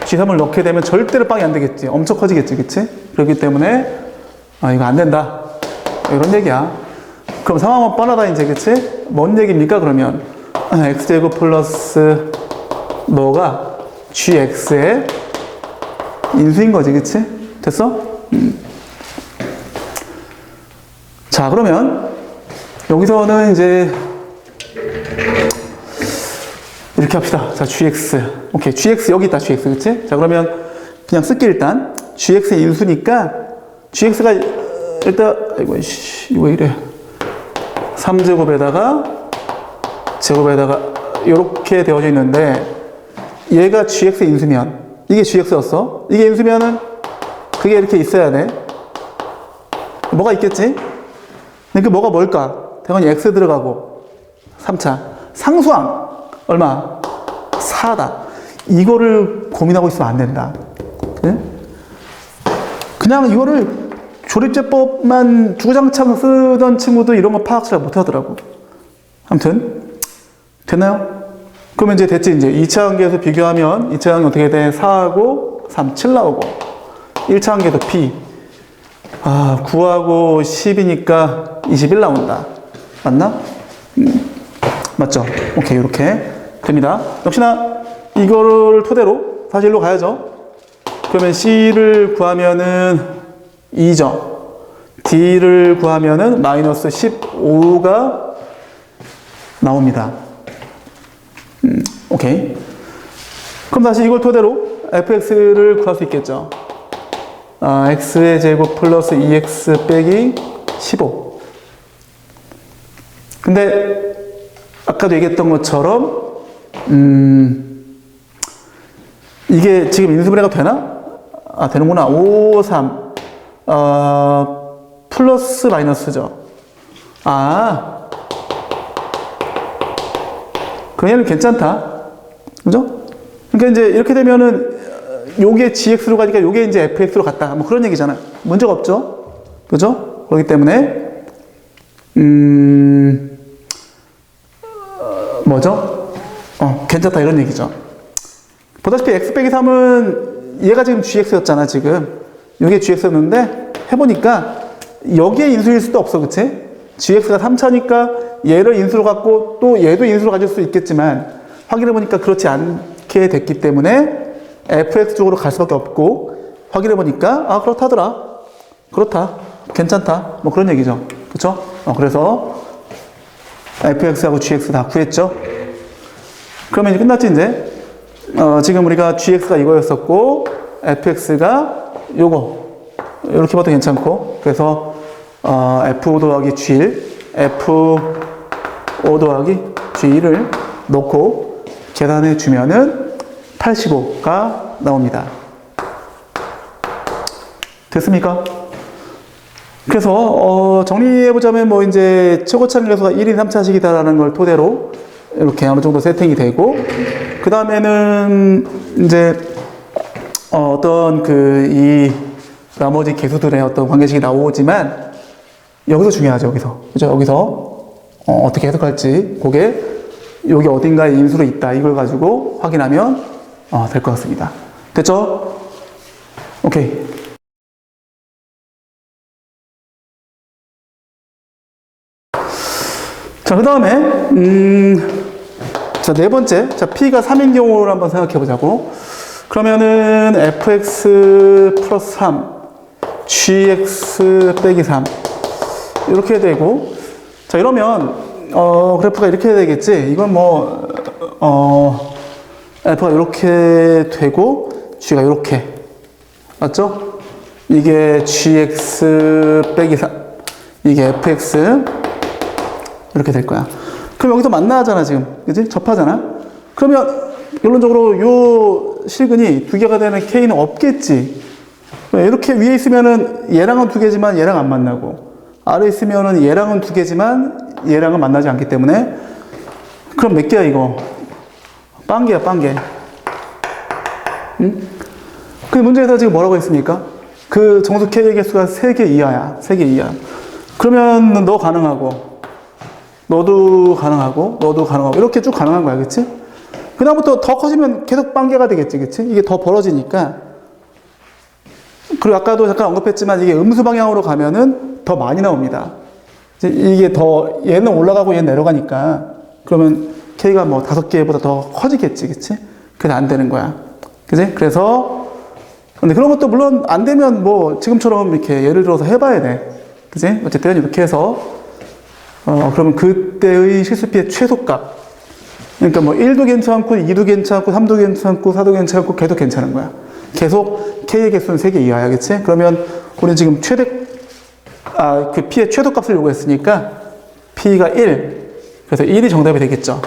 G3을 넣게 되면 절대로 빵이 안 되겠지. 엄청 커지겠지. 그치? 그렇기 때문에, 이거 안 된다. 이런 얘기야. 그럼 상황은 뻔하다, 이제. 그치? 뭔 얘기입니까? 그러면, X제곱 플러스 너가 GX의 인수인 거지. 그치? 됐어? 자, 그러면, 여기서는 이제, 이렇게 합시다. 자, GX. 오케이. GX 여기 있다, GX. 그치? 자, 그러면 그냥 쓸게, 일단. GX의 인수니까, GX가 일단, 아이고, 이거 이래. 3제곱에다가, 제곱에다가, 이렇게 되어져 있는데, 얘가 GX의 인수면, 이게 GX였어. 이게 인수면은, 그게 이렇게 있어야 돼. 뭐가 있겠지? 그러니까 뭐가 뭘까? 당연히 X 들어가고, 3차. 상수항. 얼마? 4다. 이거를 고민하고 있으면 안 된다. 네? 그냥 이거를 조립제법만 주구장창 쓰던 친구도 이런 거 파악 잘 못하더라고. 아무튼 됐나요? 그러면 이제 됐지. 이제 2차 관계에서 비교하면 2차 관계 어떻게 돼? 4하고 3, 7 나오고 1차 관계도 P 9하고 10이니까 21 나온다. 맞나? 맞죠? 오케이, 이렇게 됩니다. 역시나 이거를 토대로 사실 일로 가야죠. 그러면 C를 구하면은 2점, D를 구하면은 마이너스 15가 나옵니다. 오케이. 그럼 다시 이걸 토대로 fx를 구할 수 있겠죠. x의 제곱 플러스 2x 빼기 15. 근데 아까도 얘기했던 것처럼 이게 지금 인수분해가 되나? 되는구나. 5, 3 플러스 마이너스죠. 그냥 괜찮다. 그죠? 그러니까 이제 이렇게 되면은 요게 gx로 가니까 요게 이제 fx로 갔다. 뭐 그런 얘기잖아. 문제가 없죠? 그죠? 그렇기 때문에 뭐죠? 괜찮다 이런 얘기죠. 보다시피 x 빼기 3은 얘가 지금 gx였잖아 지금. 이게 gx였는데 해보니까 여기에 인수일 수도 없어. 그치? gx가 3차니까 얘를 인수로 갖고 또 얘도 인수로 가질 수 있겠지만 확인해보니까 그렇지 않게 됐기 때문에 fx 쪽으로 갈 수밖에 없고 확인해보니까 그렇다더라. 그렇다. 괜찮다. 뭐 그런 얘기죠. 그쵸? 그래서 fx하고 gx 다 구했죠. 그러면 이제 끝났지 이제. 지금 우리가 gx가 이거였었고 fx가 요거 이렇게 봐도 괜찮고 그래서 f5 더하기 g1 f5 더하기 g1을 넣고 계산해 주면은 85가 나옵니다. 됐습니까? 그래서 정리해보자면 뭐 이제 최고차 계수가 1인 3차식이다라는 걸 토대로 이렇게 어느 정도 세팅이 되고 그 다음에는 이제 어떤 이 나머지 계수들의 어떤 관계식이 나오지만 여기서 중요하죠. 여기서 그죠? 여기서 어떻게 해석할지 그게 여기 어딘가에 인수로 있다 이걸 가지고 확인하면 될 것 같습니다. 됐죠? 오케이. 자, 그 다음에, 자, 네 번째. 자, P가 3인 경우를 한번 생각해 보자고. 그러면은 fx 플러스 3, gx 빼기 3. 이렇게 되고. 자, 이러면, 그래프가 이렇게 되겠지. 이건 뭐, f가 이렇게 되고, g가 이렇게. 맞죠? 이게 gx 빼기 3. 이게 fx. 이렇게 될 거야. 그럼 여기서 만나잖아, 지금. 그지? 접하잖아? 그러면, 결론적으로 요 실근이 두 개가 되는 K는 없겠지. 이렇게 위에 있으면은 얘랑은 두 개지만 얘랑 안 만나고, 아래 있으면은 얘랑은 두 개지만 얘랑은 만나지 않기 때문에, 그럼 몇 개야, 이거? 빵개야, 빵개. 응? 그 문제에서 지금 뭐라고 했습니까? 그 정수 K의 개수가 3개 이하야. 3개 이하. 그러면 너 가능하고, 너도 가능하고, 너도 가능하고, 이렇게 쭉 가능한 거야, 그치? 그다음부터 더 커지면 계속 빵개가 되겠지, 그치? 이게 더 벌어지니까. 그리고 아까도 잠깐 언급했지만, 이게 음수 방향으로 가면은 더 많이 나옵니다. 이게 더, 얘는 올라가고 얘는 내려가니까, 그러면 K가 뭐 5개보다 더 커지겠지, 그치? 그래서 안 되는 거야. 그치? 그래서, 근데 그런 것도 물론 안 되면 뭐, 지금처럼 이렇게 예를 들어서 해봐야 돼. 그치? 어쨌든 이렇게 해서, 그러면 그때의 실수피의 최소값. 그러니까 뭐 1도 괜찮고, 2도 괜찮고, 3도 괜찮고, 4도 괜찮고, 계속 괜찮은 거야. 계속 K의 개수는 3개 이하야, 그치? 그러면 우리는 지금 그 P의 최소값을 요구했으니까 P가 1. 그래서 1이 정답이 되겠죠.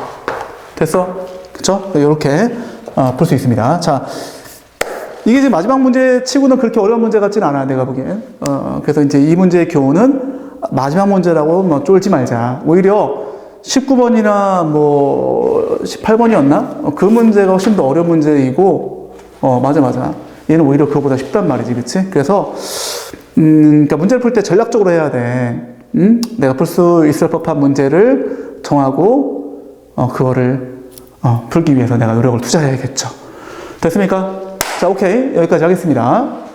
됐어? 그쵸? 이렇게 볼 수 있습니다. 자, 이게 지금 마지막 문제 치고는 그렇게 어려운 문제 같지는 않아, 내가 보기엔. 그래서 이제 이 문제의 교훈은 마지막 문제라고 뭐 쫄지 말자. 오히려 19번이나 뭐 18번이었나? 그 문제가 훨씬 더 어려운 문제이고, 맞아. 얘는 오히려 그거보다 쉽단 말이지, 그치? 그래서, 그러니까 문제를 풀 때 전략적으로 해야 돼. 내가 풀 수 있을 법한 문제를 정하고, 그거를, 풀기 위해서 내가 노력을 투자해야겠죠. 됐습니까? 자, 오케이. 여기까지 하겠습니다.